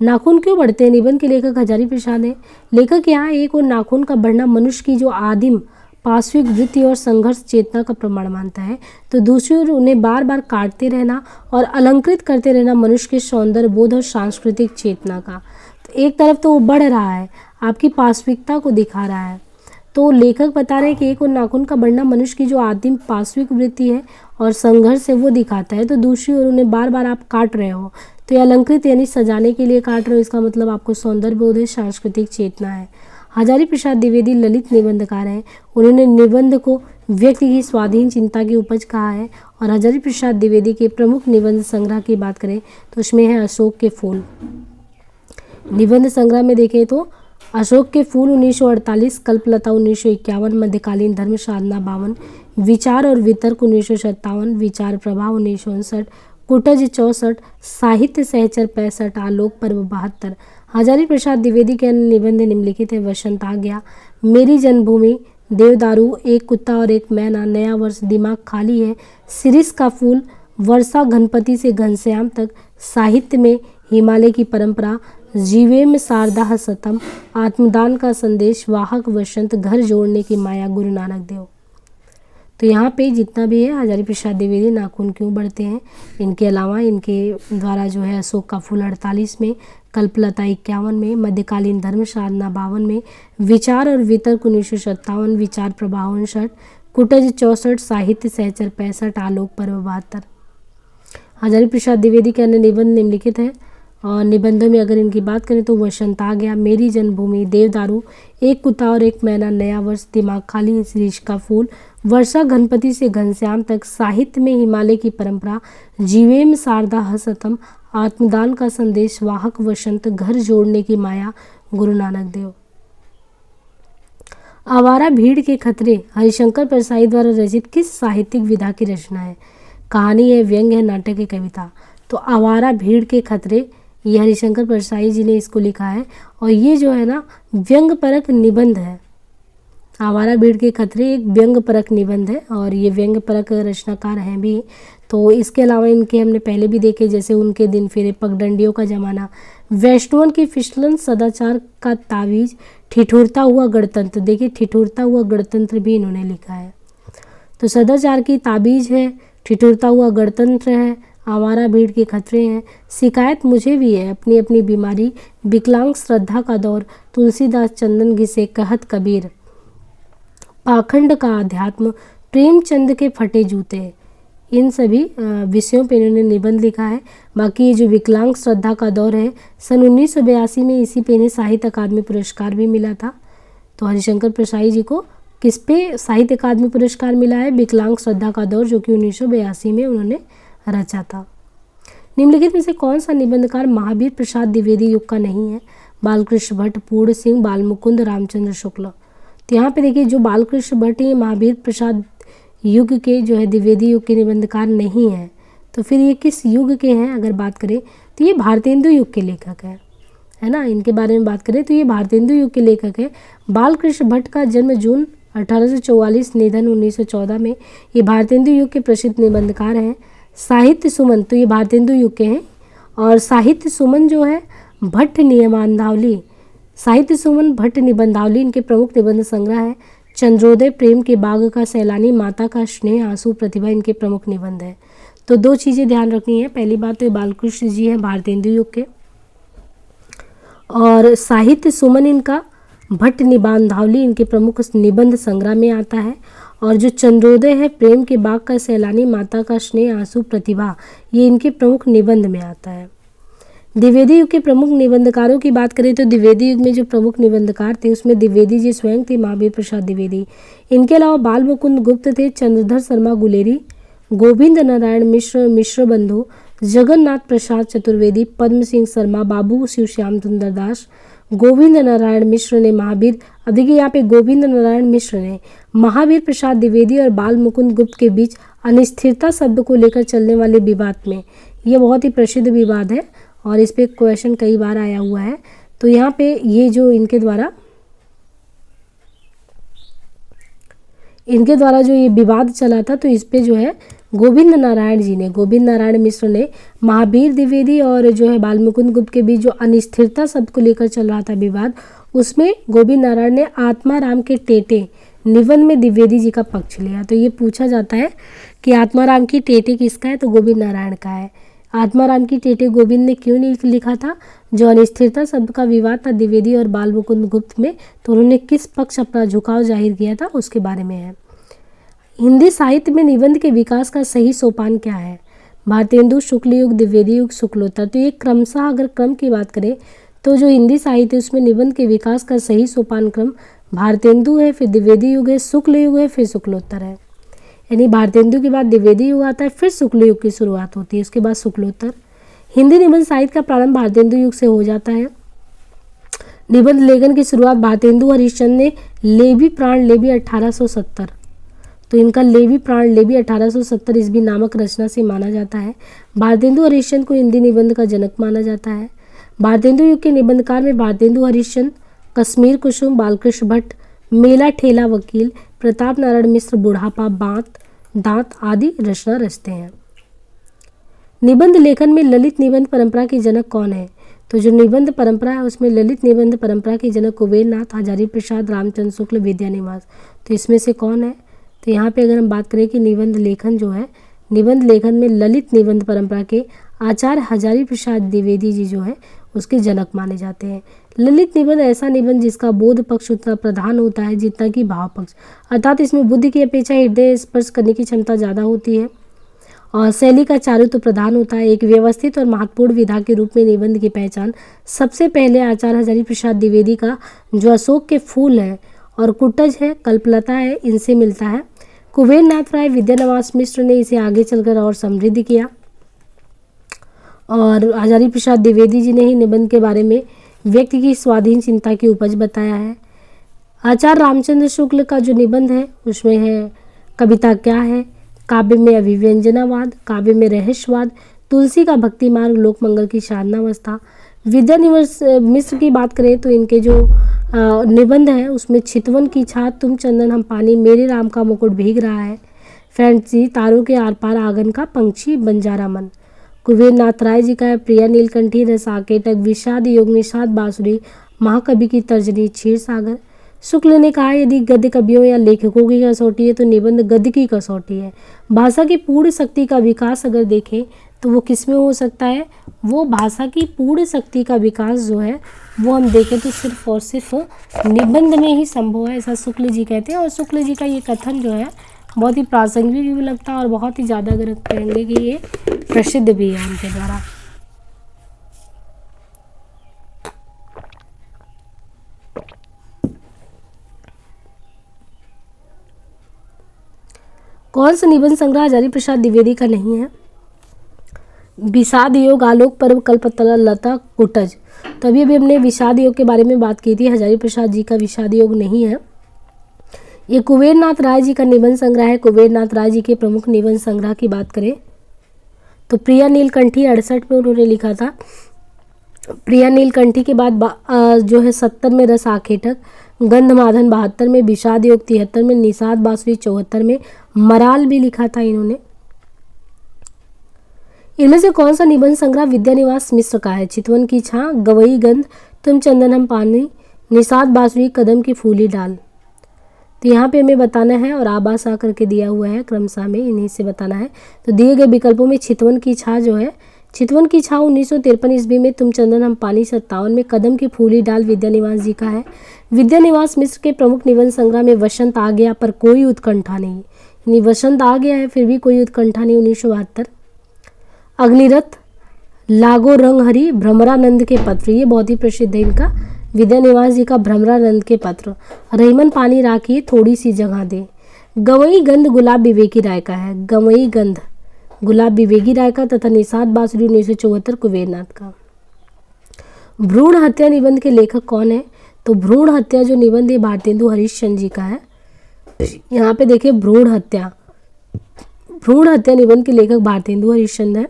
नाखून क्यों बढ़ते हैं? निबंध के लेखक हजारी प्रसाद हैं। लेखक यहाँ एक और नाखून का बढ़ना मनुष्य की जो आदिम पाशविक वृत्ति और संघर्ष चेतना का प्रमाण मानता है, तो दूसरी ओर उन्हें बार बार काटते रहना और अलंकृत करते रहना मनुष्य के सौंदर्य बोध और सांस्कृतिक चेतना का। तो एक तरफ तो वो बढ़ रहा है, आपकी पाशविकता को दिखा रहा है। तो लेखक बता रहे हैं कि एक और नाखून का बढ़ना मनुष्य की जो आदिम पाशविक वृत्ति है और संघर्ष है वो दिखाता है। तो दूसरी ओर उन्हें बार बार आप काट रहे हो, तो ये अलंकृत यानी सजाने के लिए काट रहे हो, इसका मतलब आपको सौंदर्य बोध है, सांस्कृतिक चेतना है। हजारी प्रसाद द्विवेदी ललित निबंधकार हैं। उन्होंने निबंध को व्यक्ति की स्वाधीन चिंता की उपज कहा है। और हजारी प्रसाद द्विवेदी के प्रमुख निबंध संग्रह की बात करें तो उसमें है अशोक के फूल। निबंध संग्रह में देखें तो अशोक के फूल 1948, कल्पलता 1951, मध्यकालीन धर्म साधना 52, विचार और वितर्क 1957, विचार प्रवाह 1959, कुटज 64, साहित्य सहचर 65, आलोक पर्व 72। हजारी प्रसाद द्विवेदी के अन्य निबंध निम्नलिखित है। वसंत आ गया, मेरी जन्मभूमि, देवदारू, एक कुत्ता और एक मैना, नया वर्ष, दिमाग खाली है, शिरीष का फूल, वर्षा, गणपति से घनश्याम तक, साहित्य में हिमालय की परंपरा, जीवे में शारदा शतम, आत्मदान का संदेश, वाहक, वसंत, घर जोड़ने की माया, गुरु नानक देव। तो यहाँ पे जितना भी है हजारी प्रसाद द्विवेदी नाखून क्यों बढ़ते हैं, इनके अलावा इनके द्वारा जो है अशोक का फूल 48 में, कल्पलता 51 में, मध्यकालीन धर्म साधना 52 में, विचार और वितर्क 1957, विचार प्रवाह 59, कुटज 64, साहित्य सहचर 65, आलोक पर्व 72। हजारी प्रसाद द्विवेदी के अन्य निबंध निम्नलिखित है। और निबंधों में अगर इनकी बात करें तो वसंत आ गया, मेरी जन्मभूमि, देवदारू, एक कुत्ता और एक मैना, नया वर्ष, दिमाग खाली, शिरीष का फूल, वर्षा, गणपति से घनश्याम तक, साहित्य में हिमालय की परंपरा, जीवे में शारदा शतम, आत्मदान का संदेश, वाहक, वसंत, घर जोड़ने की माया, गुरु नानक देव। आवारा भीड़ के खतरे हरिशंकर परसाई द्वारा रचित किस साहित्यिक विधा की रचना है? कहानी है, व्यंग्य है, नाटक है, कविता? तो आवारा भीड़ के खतरे ये हरिशंकर परसाई जी ने इसको लिखा है। और ये जो है ना व्यंग परक निबंध है। आवारा भीड़ के खतरे एक व्यंग परक निबंध है और ये व्यंग परक रचनाकार हैं भी। तो इसके अलावा इनके हमने पहले भी देखे, जैसे उनके दिन फेरे, पगडंडियों का जमाना, वैष्णवन की फिसलन, सदाचार का तावीज, ठिठुरता हुआ गणतंत्र। देखिए ठिठुरता हुआ गणतंत्र भी इन्होंने लिखा है। तो सदाचार की ताबीज है, ठिठुरता हुआ गणतंत्र है, आवारा भीड़ के खतरे हैं, शिकायत मुझे भी है, अपनी अपनी बीमारी, विकलांग श्रद्धा का दौर, तुलसीदास चंदन घिसे, कहत कबीर, पाखंड का अध्यात्म, प्रेमचंद के फटे जूते। इन सभी विषयों पे इन्होंने निबंध लिखा है। बाकी ये जो विकलांग श्रद्धा का दौर है, सन 1982 में इसी पे इन्हें साहित्य अकादमी पुरस्कार भी मिला था। तो हरिशंकर परसाई जी को किस पे साहित्य अकादमी पुरस्कार मिला है? विकलांग श्रद्धा का दौर, जो कि 1982 में उन्होंने रचा था। निम्नलिखित में से कौन सा निबंधकार महावीर प्रसाद द्विवेदी युग का नहीं है? बालकृष्ण भट्ट, पूर्ण सिंह, बालमुकुंद, रामचंद्र शुक्ल। तो यहाँ पे देखिए जो बालकृष्ण भट्ट ये महावीर प्रसाद युग के जो है द्विवेदी युग के निबंधकार नहीं हैं। तो फिर ये किस युग के हैं अगर बात करें तो ये भारतेंदु युग के लेखक है ना। इनके बारे में बात करें तो ये भारतेंदु युग के लेखक है। बालकृष्ण भट्ट का जन्म जून 1844, निधन 1914 में। ये भारतेंदु युग के प्रसिद्ध निबंधकार हैं। साहित्य सुमन, तो ये भारतेंदु युग के हैं। और साहित्य सुमन जो है भट्ट निबंधावली, साहित्य सुमन भट्ट निबंधावली इनके प्रमुख निबंध संग्रह है। चंद्रोदय, प्रेम के बाग का सैलानी, माता का स्नेह, आंसू, प्रतिभा इनके प्रमुख निबंध है। तो दो चीज़ें ध्यान रखनी है। पहली बात तो बालकृष्ण जी हैं भारतेंदु युग के, और साहित्य सुमन इनका भट्ट निबंधावली इनके प्रमुख निबंध संग्रह में आता है। और जो चंद्रोदय है, प्रेम के बाग का सैलानी, माता का स्नेह, आंसू, प्रतिभा, ये इनके प्रमुख निबंध में आता है। द्विवेदी युग के प्रमुख निबंधकारों की बात करें तो द्विवेदी युग में जो प्रमुख निबंधकार थे उसमें द्विवेदी जी स्वयं थे, महावीर प्रसाद द्विवेदी। इनके अलावा बाल मुकुंद गुप्त थे, चंद्रधर शर्मा गुलेरी, गोविंद नारायण मिश्र, मिश्र बंधु, जगन्नाथ प्रसाद चतुर्वेदी, पद्म सिंह शर्मा, बाबू शिव श्याम सुंदर दास, गोविंद नारायण मिश्र ने महावीर, अब देखिए यहाँ पे गोविंद नारायण मिश्र ने महावीर प्रसाद द्विवेदी और बाल मुकुंद गुप्त के बीच अनिस्थिरता शब्द को लेकर चलने वाले विवाद में, ये बहुत ही प्रसिद्ध विवाद है और इस पे क्वेश्चन कई बार आया हुआ है। तो यहाँ पे ये जो इनके द्वारा जो ये विवाद चला था, तो इस पे जो है गोविंद नारायण मिश्र ने महावीर द्विवेदी और जो है बाल मुकुंद गुप्त के बीच जो अनिस्थिरता शब्द को लेकर चल रहा था विवाद, उसमें गोविंद नारायण ने आत्माराम के टेटे निबंध में द्विवेदी जी का पक्ष लिया। तो ये पूछा जाता है कि आत्माराम की टेटे किसका है? तो गोविंद नारायण का है। आत्माराम की टेटे गोविंद ने क्यों नहीं लिखा था? जो अनिस्थिरता शब्द का विवाद था द्विवेदी और बाल मुकुंद गुप्त में, तो उन्होंने किस पक्ष अपना झुकाव जाहिर किया था उसके बारे में है। हिंदी साहित्य में निबंध के विकास का सही सोपान क्या है? भारतेंदु, शुक्ल युग, द्विवेदी युग, शुक्लोत्तर। तो ये क्रमशः अगर क्रम की बात करें तो जो हिंदी साहित्य उसमें निबंध के विकास का सही सोपान क्रम भारतेंदु है, फिर द्विवेदी युग है, शुक्ल युग है, फिर शुक्लोत्तर है। यानी भारतेंदु के बाद द्विवेदी युग आता है, फिर शुक्ल युग की शुरुआत होती है, उसके बाद शुक्लोत्तर। हिंदी निबंध साहित्य का प्रारंभ भारतेंदु युग से हो जाता है। निबंध लेखन की शुरुआत भारतेंदु हरिश्चंद्र ने लेवी प्राण लेवी 1870, तो इनका लेवी प्राण लेवी 1870 ईस्वी नामक रचना से माना जाता है। भारतेंदु हरिश्चंद्र को हिंदी निबंध का जनक माना जाता है। भारतेंदु युग के निबंधकार में भारतेंदु हरिश्चंद्र, कश्मीर कुसुम, बालकृष्ण भट्ट, मेला ठेला वकील, प्रताप नारायण मिश्र बुढ़ापा दांत आदि रचना रचते हैं। निबंध लेखन में ललित निबंध परंपरा के जनक कौन है? तो जो निबंध परंपरा है उसमें ललित निबंध परंपरा के जनक कुबेर नाथ, हजारी प्रसाद, रामचंद्र शुक्ल, विद्यानिवास। तो इसमें से कौन है? तो यहाँ पे अगर हम बात करें कि निबंध लेखन जो है, निबंध लेखन में ललित निबंध परंपरा के आचार्य हजारी प्रसाद द्विवेदी जी जो है उसके जनक माने जाते हैं। ललित निबंध ऐसा निबंध जिसका बोध पक्ष उतना प्रधान होता है जितना कि भाव पक्ष, अर्थात इसमें बुद्धि की अपेक्षा हृदय स्पर्श करने की क्षमता ज़्यादा होती है और शैली का चारुत्व प्रधान होता है। एक व्यवस्थित और महत्वपूर्ण विधा के रूप में निबंध की पहचान सबसे पहले आचार्य हजारी प्रसाद द्विवेदी का जो अशोक के फूल है और कुटज है, कल्पलता है, इनसे मिलता है। कुबेर नाथ राय, विद्यानिवास मिश्र ने इसे आगे चलकर और समृद्ध किया और हजारी प्रसाद द्विवेदी जी ने ही निबंध के बारे में व्यक्ति की स्वाधीन चिंता की उपज बताया है। आचार्य रामचंद्र शुक्ल का जो निबंध है उसमें है कविता क्या है, काव्य में अभिव्यंजनावाद, काव्य में रहस्यवाद, तुलसी का भक्ति मार्ग, लोकमंगल की साधनावस्था। विद्यानिवास मिश्र की बात करें तो इनके जो निबंध है उसमें चितवन की छात, तुम चंदन हम पानी, मेरे राम का मुकुट भीग रहा है, फैंसी, तारों के आर पार, आंगन का पंछी, बंजारा मन। कुबेर नाथ राय जी का है प्रिया नीलकंठी, रस आकेटक, विषाद योग, निषाद बांसुरी, महाकवि की तर्जनी, क्षीर सागर। शुक्ल ने कहा यदि गद्य कवियों या लेखकों की कसौटी है तो निबंध गद्य की कसौटी है। भाषा की पूर्ण शक्ति का विकास अगर देखें तो वो किस में हो सकता है? वो भाषा की पूर्ण शक्ति का विकास जो है वो हम देखें तो सिर्फ और सिर्फ निबंध में ही संभव है, ऐसा शुक्ल जी कहते हैं। और शुक्ल जी का ये कथन जो है बहुत ही प्रासंगिक भी लगता है और बहुत ही ज़्यादा अगर कहेंगे कि ये प्रसिद्ध भी है उनके द्वारा। कौन सा निबंध संग्रह हजारी प्रसाद द्विवेदी का नहीं है? विषाद योग, आलोक पर्व, कल्पलता, कुटज। तो अभी हमने विषाद योग के बारे में बात की थी, हजारी प्रसाद जी का विषाद योग नहीं है। ये कुबेर नाथ राय जी का निबंध संग्रह है। कुबेर नाथ राय जी के प्रमुख निबंध संग्रह की बात करें तो प्रिया नीलकंठी 68 में उन्होंने लिखा था। प्रिया नीलकंठी के बाद जो है 70 में रस आखेटक, गंधमादन 72 में, विषाद योग 73 में, निषाद बांसुरी 74 में, मराल भी लिखा था इन्होंने। इनमें से कौन सा निबंध संग्रह विद्यानिवास मिश्र का है? चितवन की छां, गवई गंध, तुम चंदन हम पानी, निषाद बांसुरी, कदम की फूली डाल। तो यहाँ पे हमें बताना है और आबास आ करके दिया हुआ है क्रमशः में, इन्हीं से बताना है। तो दिए गए विकल्पों में चितवन की छां जो है, चितवन की छां 1953 ईस्वी में, तुम चंदन हम पानी 57 में, कदम की फूली डाल विद्यानिवास जी का है। विद्यानिवास मिश्र के प्रमुख निबंध संग्रह में वसंत आ गया पर कोई उत्कंठा नहीं, यानी वसंत आ गया है फिर भी कोई उत्कंठा नहीं 1972। अग्निरथ, लागो रंग हरी, भ्रमरानंद के पत्र, ये बहुत ही प्रसिद्ध है इनका, विद्यानिवास जी का भ्रमरानंद के पत्र। रहीमन पानी राखी, थोड़ी सी जगह दे। गवई गंध गुलाब विवेकी राय का है, गवई गंध गुलाब विवेकी राय का, तथा निषाद बांसुरी 1974 कुबेर नाथ का। भ्रूण हत्या निबंध के लेखक कौन है? तो भ्रूण हत्या जो निबंध है भारतेंदु हरिश्चंद्र जी का है। यहाँ पे देखिए भ्रूण हत्या निबंध के लेखक भारतेंदु हरिश्चंद्र है।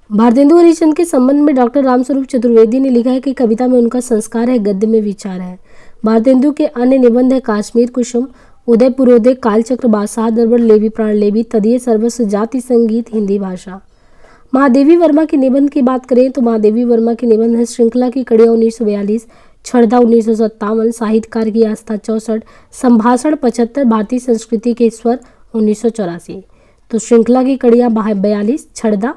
भारतेंदु हरिश्चंद्र के संबंध में डॉक्टर रामस्वरूप चतुर्वेदी ने लिखा है कि कविता में उनका संस्कार है, गद्य में विचार है। भारतेंदु के अन्य निबंध है काश्मीर कुसुम, उदयपुरोदय, कालचक्र, बादशाह दरबार, लेवी प्राण लेवी, तदीय सर्वस्व, जाति संगीत, हिंदी भाषा। महादेवी वर्मा के निबंध की बात करें तो महादेवी वर्मा के निबंध है श्रृंखला की कड़ियाँ 1942, छड़दा 1957, साहित्यकार की आस्था 64, संभाषण 75, भारतीय संस्कृति के स्वर 1984। तो श्रृंखला की कड़ियाँ 42, छड़दा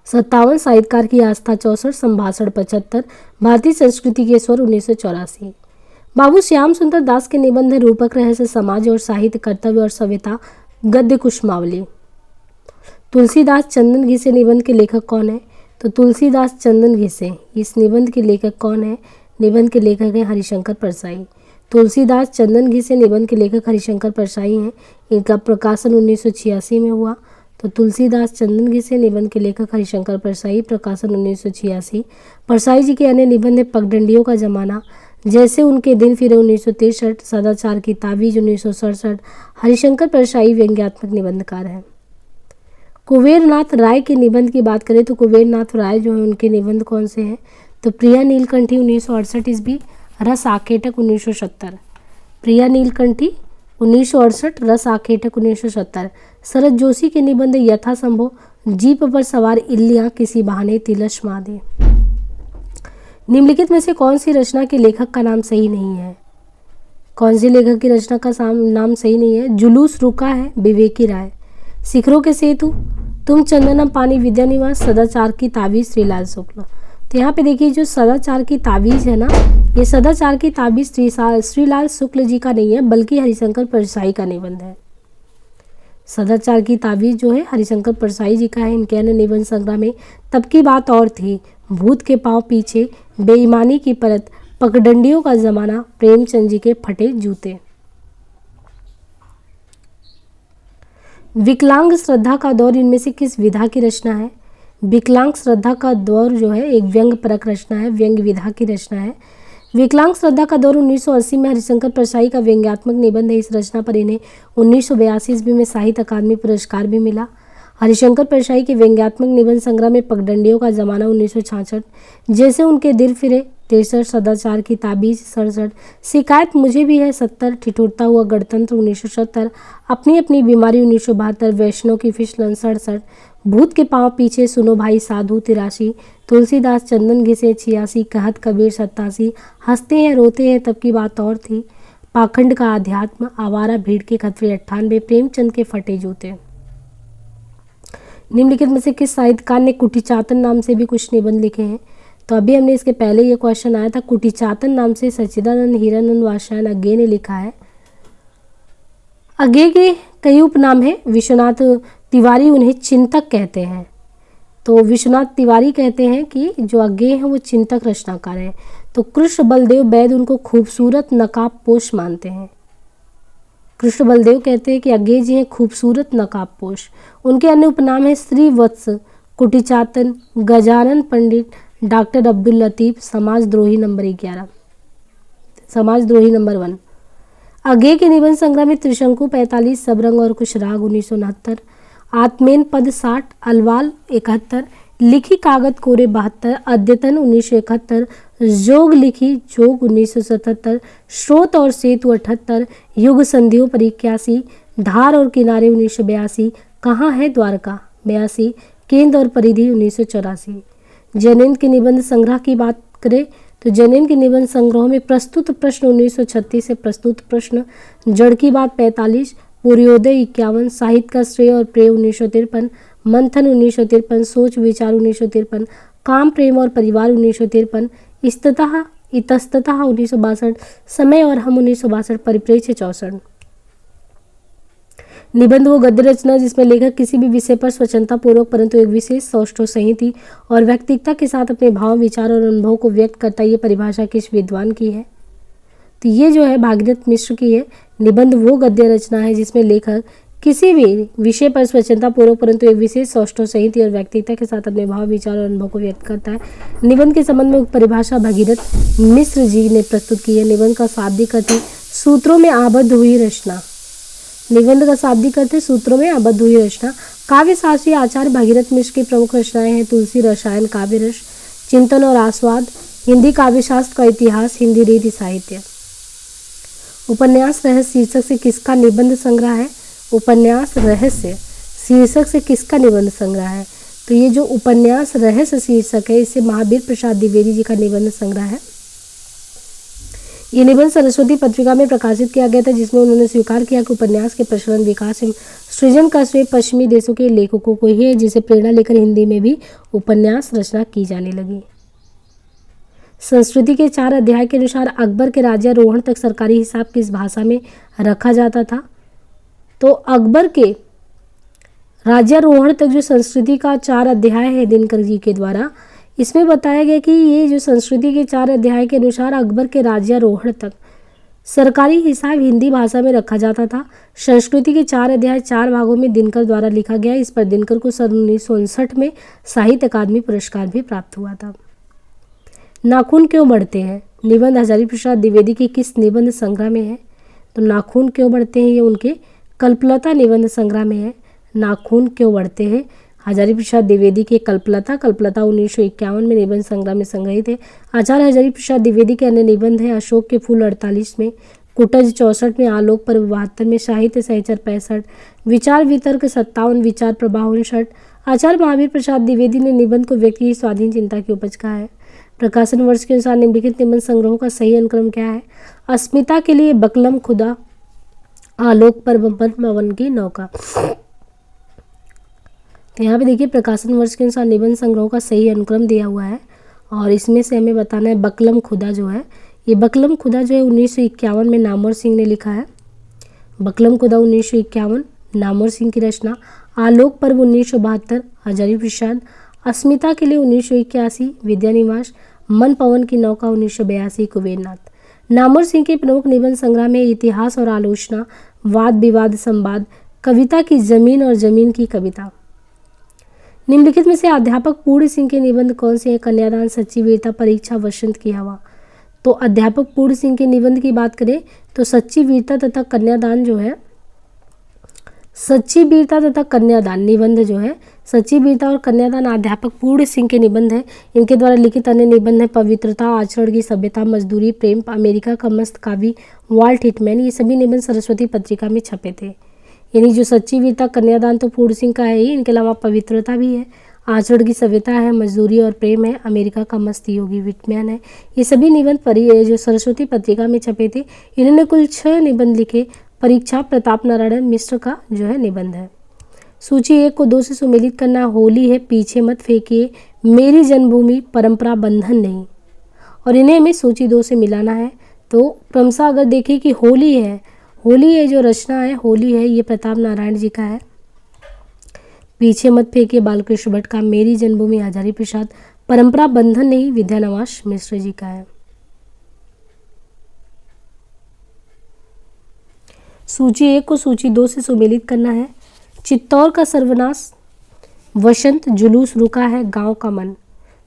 57, साहित्यकार की आस्था 64, संभाषण 75, भारतीय संस्कृति के स्वर 1984। बाबू श्याम सुंदर दास के निबंध है रूपक रहस्य, समाज और साहित्य, कर्तव्य और सभ्यता, गद्य कुसुमावली। तुलसीदास चंदन घिसे निबंध के लेखक कौन है? तो तुलसीदास चंदन घिसे, इस निबंध के लेखक कौन है? निबंध के लेखक हैं हरिशंकर परसाई। तुलसीदास चंदन घिसे निबंध के लेखक हरिशंकर परसाई हैं। इनका प्रकाशन 1986 में हुआ। तो तुलसीदास चंदन घिसे निबंध के लेखक हरिशंकर परसाई, प्रकाशन 1986। परसाई जी के अन्य निबंध है पगडंडियों का जमाना, जैसे उनके दिन फिरे 1963, सदाचार की ताबीज 1967। हरिशंकर परसाई व्यंग्यात्मक निबंधकार हैं। कुबेरनाथ राय के निबंध की बात करें तो कुबेरनाथ राय जो है उनके निबंध कौन से हैं? तो प्रिया नीलकंठी 1968 ईस्वी, रस आखेटक 1970। प्रिया नीलकंठी 1968, रस आखेटक 1970। शरद जोशी के निबंध यथासंभव, जीप पर सवार इल्लियां किसी बहाने तिलश मादे। निम्नलिखित में से कौन सी रचना के लेखक का नाम सही नहीं है? कौन सी लेखक की रचना का नाम सही नहीं है? जुलूस रुका है, विवेकी राय। शिखरों के सेतु, तुम चंदनम पानी विद्यानिवास, सदाचार की ताबीज, श्रीलाल शुक्ल। तो यहाँ पे देखिए जो सदाचार की ताबीज है ना, ये सदाचार की ताबीज श्रीलाल शुक्ल जी का नहीं है बल्कि हरिशंकर परसाई का निबंध है। सदाचार की ताबीज जो है हरिशंकर परसाई जी का है। इनके अन्य निबंध संग्रह में तब की बात और थी, भूत के पांव पीछे, बेईमानी की परत, पगडंडियों का जमाना, प्रेमचंद जी के फटे जूते। विकलांग श्रद्धा का दौर इनमें से किस विधा की रचना है? विकलांग श्रद्धा का दौर जो है एक व्यंग परक रचना है, व्यंग विधा की रचना है। विकलांग श्रद्धा का दौर 1980 में हरिशंकर परसाई का व्यंग्यात्मक निबंध है। इस रचना पर इन्हें 1982 ईस्वी में साहित्य अकादमी पुरस्कार भी मिला। हरिशंकर परसाई के व्यंग्यात्मक निबंध संग्रह में पगडंडियों का जमाना 1966, जैसे उनके दिल फिरे 63, सदाचार की ताबीज 67, शिकायत मुझे भी है 70, ठिठुरता हुआ गणतंत्र 1970, अपनी अपनी बीमारी 1972, वैष्णव की फिसलन 67, भूत के पांव पीछे, सुनो भाई साधु 83, तुलसीदास चंदन घिसे 86, कहत कबीर 87, हंसते हैं रोते हैं तब की बात और थी, पाखंड का अध्यात्म, आवारा भीड़ के खतरे 98, प्रेमचंद के फटे जूते। निम्नलिखित में से किस साहित्यकार ने कुटीचातन नाम से भी कुछ निबंध लिखे हैं? तो अभी हमने इसके पहले ये क्वेश्चन आया था, कुटीचातन नाम से सच्चिदानंद हीरानंद वात्स्यायन अज्ञे ने लिखा है। अज्ञे के कई उपनाम हैं। विश्वनाथ तिवारी उन्हें चिंतक कहते हैं। तो विश्वनाथ तिवारी कहते हैं कि जो अज्ञे हैं वो चिंतक रचनाकार हैं। तो कृष्ण बलदेव वैद उनको खूबसूरत नकाब पोश मानते हैं। कृष्ण बलदेव कहते हैं कि अज्ञे जी हैं खूबसूरत नकाब पोश। उनके अन्य उपनाम है श्रीवत्स, कुटीचातन, गजानन पंडित, डॉक्टर अब्दुल लतीफ, समाजद्रोही नंबर 11, समाजद्रोही नंबर 1। अज्ञे के निबंध संग्रह में त्रिशंकु 45, सबरंग और कुछ राग 1969, आत्मेन पद 60, अलवाल 71, लिखी कागत कोरे 72, अद्यतन 1971, जोग लिखी जोग 1977, स्रोत और सेतु 78, युग संधियों पर 81, धार और किनारे 1982, कहाँ है द्वारका 82, केंद्र और परिधि 1984। जैनेन्द्र के निबंध संग्रह की बात करें तो जैनेन्द्र के निबंध संग्रह में प्रस्तुत प्रश्न 1936 से प्रस्तुत प्रश्न, जड़ की बात 45, पूर्योदय 51, साहित्य का श्रेय और प्रेय 1953, मंथन 1953, सोच विचार 1953, काम प्रेम और परिवार 1953, इस्ततः इतस्ततः 1962, समय और हम 1962, परिप्रेक्ष्य 64। निबंध वो गद्य रचना जिसमें लेखक किसी भी विषय पर स्वच्छता पूर्वक परंतु एक विशेष सौष्ठव संहिति और व्यक्तिगता के साथ अपने भाव विचार और अनुभव को व्यक्त करता है। ये परिभाषा किस विद्वान की है? तो ये जो है भागीरथ मिश्र की है। निबंध वो गद्य रचना है जिसमें लेखक किसी भी विषय पर स्वच्छता पूर्वक परंतु एक विशेष सौष्ठव संहिति और व्यक्तिगता के साथ अपने भाव विचार और अनुभव को व्यक्त करता है। निबंध के संबंध में परिभाषा भागीरथ मिश्र जी ने प्रस्तुत की है। निबंध का शाब्दिक अर्थ सूत्रों में आबद्ध हुई रचना। निबंध का शाब्दिक अर्थ सूत्रों में आबद्ध हुई रचना। काव्य शास्त्री आचार्य भागीरथ मिश्र की प्रमुख रचनाएं हैं तुलसी रसायन, काव्य रस, चिंतन और आस्वाद, हिंदी काव्य शास्त्र का इतिहास, हिंदी रीति साहित्य। उपन्यास रहस्य शीर्षक से किसका निबंध संग्रह है? उपन्यास रहस्य शीर्षक से किसका निबंध संग्रह है? तो ये जो उपन्यास रहस्य शीर्षक है इसे महावीर प्रसाद द्विवेदी जी का निबंध संग्रह है। ये निबंध सरस्वती पत्रिका में प्रकाशित किया गया था जिसमें उन्होंने स्वीकार किया कि उपन्यास के प्रचलन, विकास एवं सृजन का श्रेय पश्चिमी देशों के लेखकों को ही है, जिसे प्रेरणा लेकर हिंदी में भी उपन्यास रचना की जाने लगी। संस्कृति के 4 अध्याय के अनुसार अकबर के राज्यारोहण तक सरकारी हिसाब किस भाषा में रखा जाता था? तो अकबर के राज्यारोहण तक जो संस्कृति का 4 अध्याय है दिनकर जी के द्वारा, इसमें बताया गया कि ये जो संस्कृति के 4 अध्याय के अनुसार अकबर के राज्यारोहण तक सरकारी हिसाब हिंदी भाषा में रखा जाता था। संस्कृति के 4 अध्याय 4 भागों में दिनकर द्वारा लिखा गया। इस पर दिनकर को सन 1959 में साहित्य अकादमी पुरस्कार भी प्राप्त हुआ था। नाखून क्यों बढ़ते हैं? निबंध हजारी प्रसाद द्विवेदी के किस निबंध संग्रह में है? तो नाखून क्यों बढ़ते हैं ये उनके कल्पलता निबंध संग्रह में है। नाखून क्यों बढ़ते हैं हजारी प्रसाद द्विवेदी के कल्पलता 1951 में निबंध संग्रह में संग्रहित है। आचार्य हजारी प्रसाद द्विवेदी के अन्य निबंध हैं अशोक के फूल 48 में, कुटज 64 में, आलोक पर्व 72 में, साहित्य सहचर 65, विचार वितर्क 57, विचार प्रवाह 59। आचार्य महावीर प्रसाद द्विवेदी ने निबंध को व्यक्ति की स्वाधीन चिंता की उपज कहा है। प्रकाशन वर्ष के अनुसार निम्नलिखित निबंध संग्रहों का सही अनुक्रम क्या है? अस्मिता के लिए बकलम खुदा, आलोक पर्व पर पवन की नौका। तो यहाँ पे देखिए प्रकाशन वर्ष के अनुसार निबंध संग्रहों का सही अनुक्रम दिया हुआ है और इसमें से हमें बताना है बकलम खुदा जो है, ये बकलम खुदा जो है 1951 में नामवर सिंह ने लिखा है। बकलम खुदा 1951 नामवर सिंह की रचना। आलोक पर्व 1972 हजारी प्रसाद। अस्मिता के लिए 1981 विद्यानिवास। मन पवन की नौका 1982 कुबेरनाथ। नामवर सिंह के प्रमुख निबंध संग्रह में इतिहास और आलोचना, वाद विवाद संवाद, कविता की जमीन और जमीन की कविता। निम्नलिखित में से अध्यापक पूर्ण सिंह के निबंध कौन से हैं? कन्यादान, सच्ची वीरता, परीक्षा, वसंत की हवा। तो अध्यापक पूर्ण सिंह के निबंध की बात करें तो सच्ची वीरता तथा कन्यादान जो है, सच्ची वीरता तथा कन्यादान निबंध जो है, सच्ची वीरता और कन्यादान अध्यापक पूर्ण सिंह के निबंध है। इनके द्वारा लिखित अन्य निबंध है पवित्रता, आचरण की सभ्यता, मजदूरी, प्रेम, अमेरिका का मस्त काव्य, वाल्ट हिटमैन। ये सभी निबंध सरस्वती पत्रिका में छपे थे। यानी जो सच्ची वीरता कन्यादान तो पूर्ण सिंह का है ही, इनके अलावा पवित्रता भी है, आचरण की सभ्यता है, मजदूरी और प्रेम है, अमेरिका का मस्त योगी विटमैन है। ये सभी निबंध जो सरस्वती पत्रिका में छपे थे। इन्होंने कुल 6 निबंध लिखे। परीक्षा प्रताप नारायण मिश्र का जो है निबंध है। सूची 1 को 2 से सुमेलित करना। होली है, पीछे मत फेंकिए, मेरी जन्मभूमि, परंपरा बंधन नहीं। और इन्हें हमें सूची 2 से मिलाना है। तो क्रमशः अगर देखें कि होली है, होली है जो रचना है, होली है ये प्रताप नारायण जी का है। पीछे मत फेंकिए बालकृष्ण भट्ट का, मेरी जन्मभूमि हजारी प्रसाद, परंपरा बंधन नहीं विद्यानिवास मिश्र जी का है। सूची 1 को सूची 2 से सुमेलित करना है। चित्तौर का सर्वनाश, वसंत, जुलूस रुका है, गांव का मन।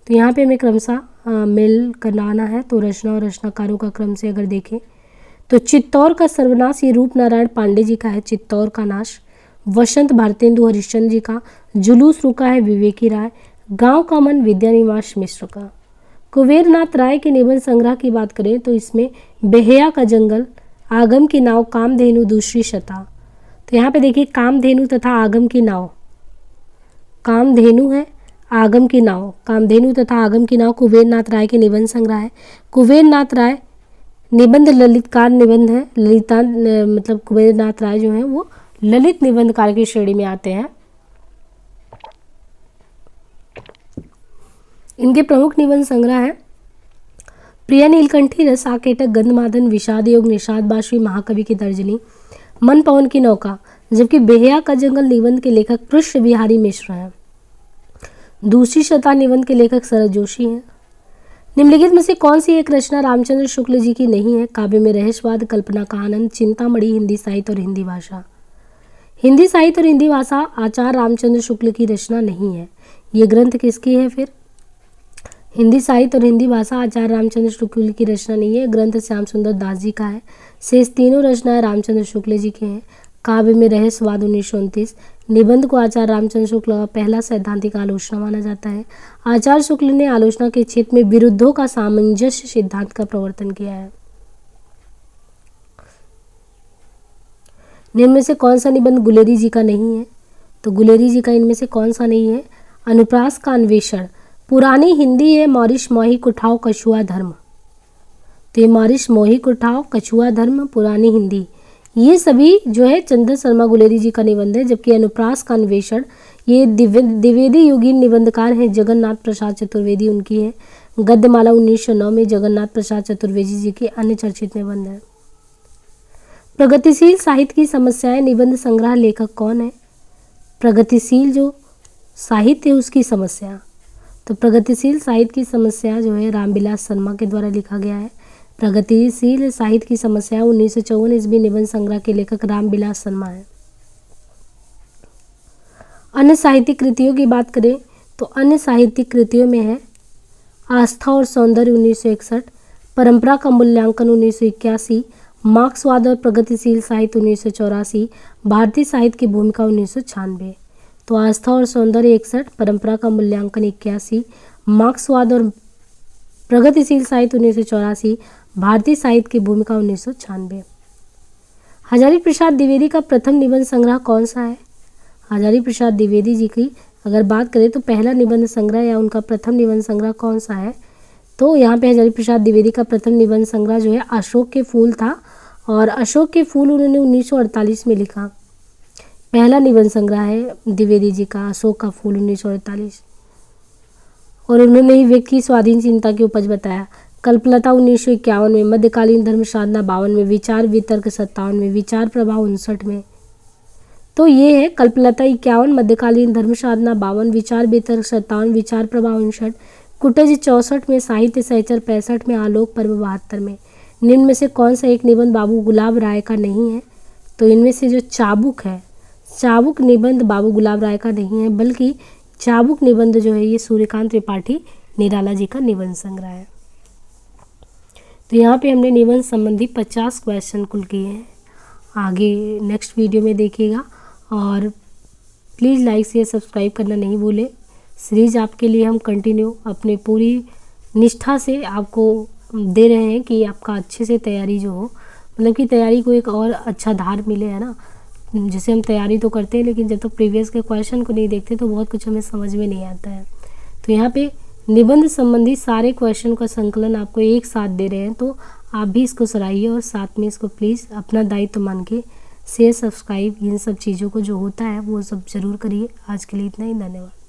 तो यहाँ पे हमें क्रमशः मेल कराना है। तो रचना और रचनाकारों का क्रम से अगर देखें तो चित्तौर का सर्वनाश ये रूप नारायण पांडे जी का है, चित्तौर का नाश। वसंत भारतेंदु हरिश्चंद्र जी का। जुलूस रुका है विवेकी राय। गांव का मन विद्यानिवास मिश्र का। कुबेरनाथ राय के निबंध संग्रह की बात करें तो इसमें बेहया का जंगल, आगम की नाव, कामधेनु, दूसरी शता। तो यहाँ पे देखिए कामधेनु तथा आगम की नाव, कामधेनु है, आगम की नाव, कामधेनु तथा आगम की नाव कुबेरनाथ राय के निबंध संग्रह है। कुबेरनाथ राय निबंध ललितकार निबंध है। ललिता मतलब कुबेरनाथ राय जो है वो ललित निबंधकार की श्रेणी में आते हैं। इनके प्रमुख निबंध संग्रह है प्रिया नीलकंठी, रस आकेटक, गंधमादन, विषाद योग, निषाद बाष्पी, महाकवि की तर्जनी, मन पवन की नौका। जबकि बेहया का जंगल निबंध के लेखक कृष्ण बिहारी मिश्र हैं। दूसरी शता निबंध के लेखक शरद जोशी हैं। निम्नलिखित में से कौन सी एक रचना रामचंद्र शुक्ल जी की नहीं है? काव्य में रहस्यवाद, कल्पना का आनंद, चिंतामणि, हिंदी साहित्य और हिंदी भाषा। हिंदी साहित्य और हिंदी भाषा आचार्य रामचंद्र शुक्ल की रचना नहीं है। ये ग्रंथ किसकी है फिर? हिंदी साहित्य और हिंदी भाषा आचार्य रामचंद्र शुक्ल की रचना नहीं है, ग्रंथ श्याम सुंदर दास जी का है। शेष तीनों रचनाएं रामचंद्र शुक्ल जी के हैं। काव्य में रहस्यवाद 1929। निबंध को आचार्य रामचंद्र शुक्ल का पहला सैद्धांतिक आलोचना माना जाता है। आचार्य शुक्ल ने आलोचना के क्षेत्र में विरुद्धों का सामंजस्य सिद्धांत का प्रवर्तन किया है। निम्न में से कौन सा निबंध गुलेरी जी का नहीं है? तो गुलेरी जी का इनमें से कौन सा नहीं है? अनुप्रास का अन्वेषण, पुरानी हिंदी है, मॉरिस मोही कुठाव, कछुआ धर्म। तो ये मॉरिस मोही कुठाव, कछुआ धर्म, पुरानी हिंदी, ये सभी जो है चंद्र शर्मा गुलेरी जी का निबंध है। जबकि अनुप्रास का अन्वेषण ये द्विवेदी युगीन निबंधकार हैं, जगन्नाथ प्रसाद चतुर्वेदी उनकी है। गद्यमाला 1909 में जगन्नाथ प्रसाद चतुर्वेदी जी के अन्य चर्चित निबंध है। प्रगतिशील साहित्य की समस्याएं निबंध संग्रह लेखक कौन है? प्रगतिशील जो साहित्य है उसकी समस्या। तो प्रगतिशील साहित्य की समस्या जो है रामविलास शर्मा के द्वारा लिखा गया है। प्रगतिशील साहित्य की समस्या 1954 ईस्वी निबंध संग्रह के लेखक रामविलास शर्मा है। अन्य साहित्यिक कृतियों की बात करें तो अन्य साहित्यिक कृतियों में है आस्था और सौंदर्य 1961, परंपरा का मूल्यांकन 1981, मार्क्सवाद और प्रगतिशील साहित्य 1984, भारतीय साहित्य की भूमिका 1996। तो आस्था और सौंदर्य 61, परंपरा का मूल्यांकन 81, मार्क्सवाद और प्रगतिशील साहित्य 1984, भारतीय साहित्य की भूमिका 1996। हजारी प्रसाद द्विवेदी का प्रथम निबंध संग्रह कौन सा है? हजारी प्रसाद द्विवेदी जी की अगर बात करें तो पहला निबंध संग्रह या उनका प्रथम निबंध संग्रह कौन सा है? तो यहाँ पे हजारी प्रसाद द्विवेदी का प्रथम निबंध संग्रह जो है अशोक के फूल था, और अशोक के फूल उन्होंने 1948 में लिखा। पहला निबंध संग्रह है द्विवेदी जी का अशोक का फूल 1948। और उन्होंने ही व्यक्ति की स्वाधीन चिंता की उपज बताया। कल्पलता 1951 में, मध्यकालीन धर्म साधना 52 में, विचार वितर्क 57 में, विचार प्रभाव 59 में। तो ये है कल्पलता 51, मध्यकालीन धर्म साधना 52, विचार वितर्क 57, विचार प्रभाव 59, कुटज 64 में, साहित्य सहचर 65 में, आलोक पर्व 72 में। निम्न में से कौन सा एक निबंध बाबू गुलाब राय का नहीं है? तो इनमें से जो चाबुक है, चाबुक निबंध बाबू गुलाब राय का नहीं है, बल्कि चाबुक निबंध जो है ये सूर्यकांत त्रिपाठी निराला जी का निबंध संग्रह है। तो यहाँ पे हमने निबंध संबंधी 50 क्वेश्चन कुल किए हैं। आगे नेक्स्ट वीडियो में देखिएगा, और प्लीज़ लाइक शेयर सब्सक्राइब करना नहीं भूलें। सीरीज आपके लिए हम कंटिन्यू अपने पूरी निष्ठा से आपको दे रहे हैं कि आपका अच्छे से तैयारी जो हो, मतलब कि तैयारी को एक और अच्छा धार मिले, है ना। जैसे हम तैयारी तो करते हैं, लेकिन जब तक प्रीवियस के क्वेश्चन को नहीं देखते तो बहुत कुछ हमें समझ में नहीं आता है। तो यहाँ पे निबंध संबंधी सारे क्वेश्चन का संकलन आपको एक साथ दे रहे हैं, तो आप भी इसको सराहिए और साथ में इसको प्लीज़ अपना दायित्व मान के शेयर सब्सक्राइब इन सब चीज़ों को जो होता है वो सब ज़रूर करिए। आज के लिए इतना ही, धन्यवाद।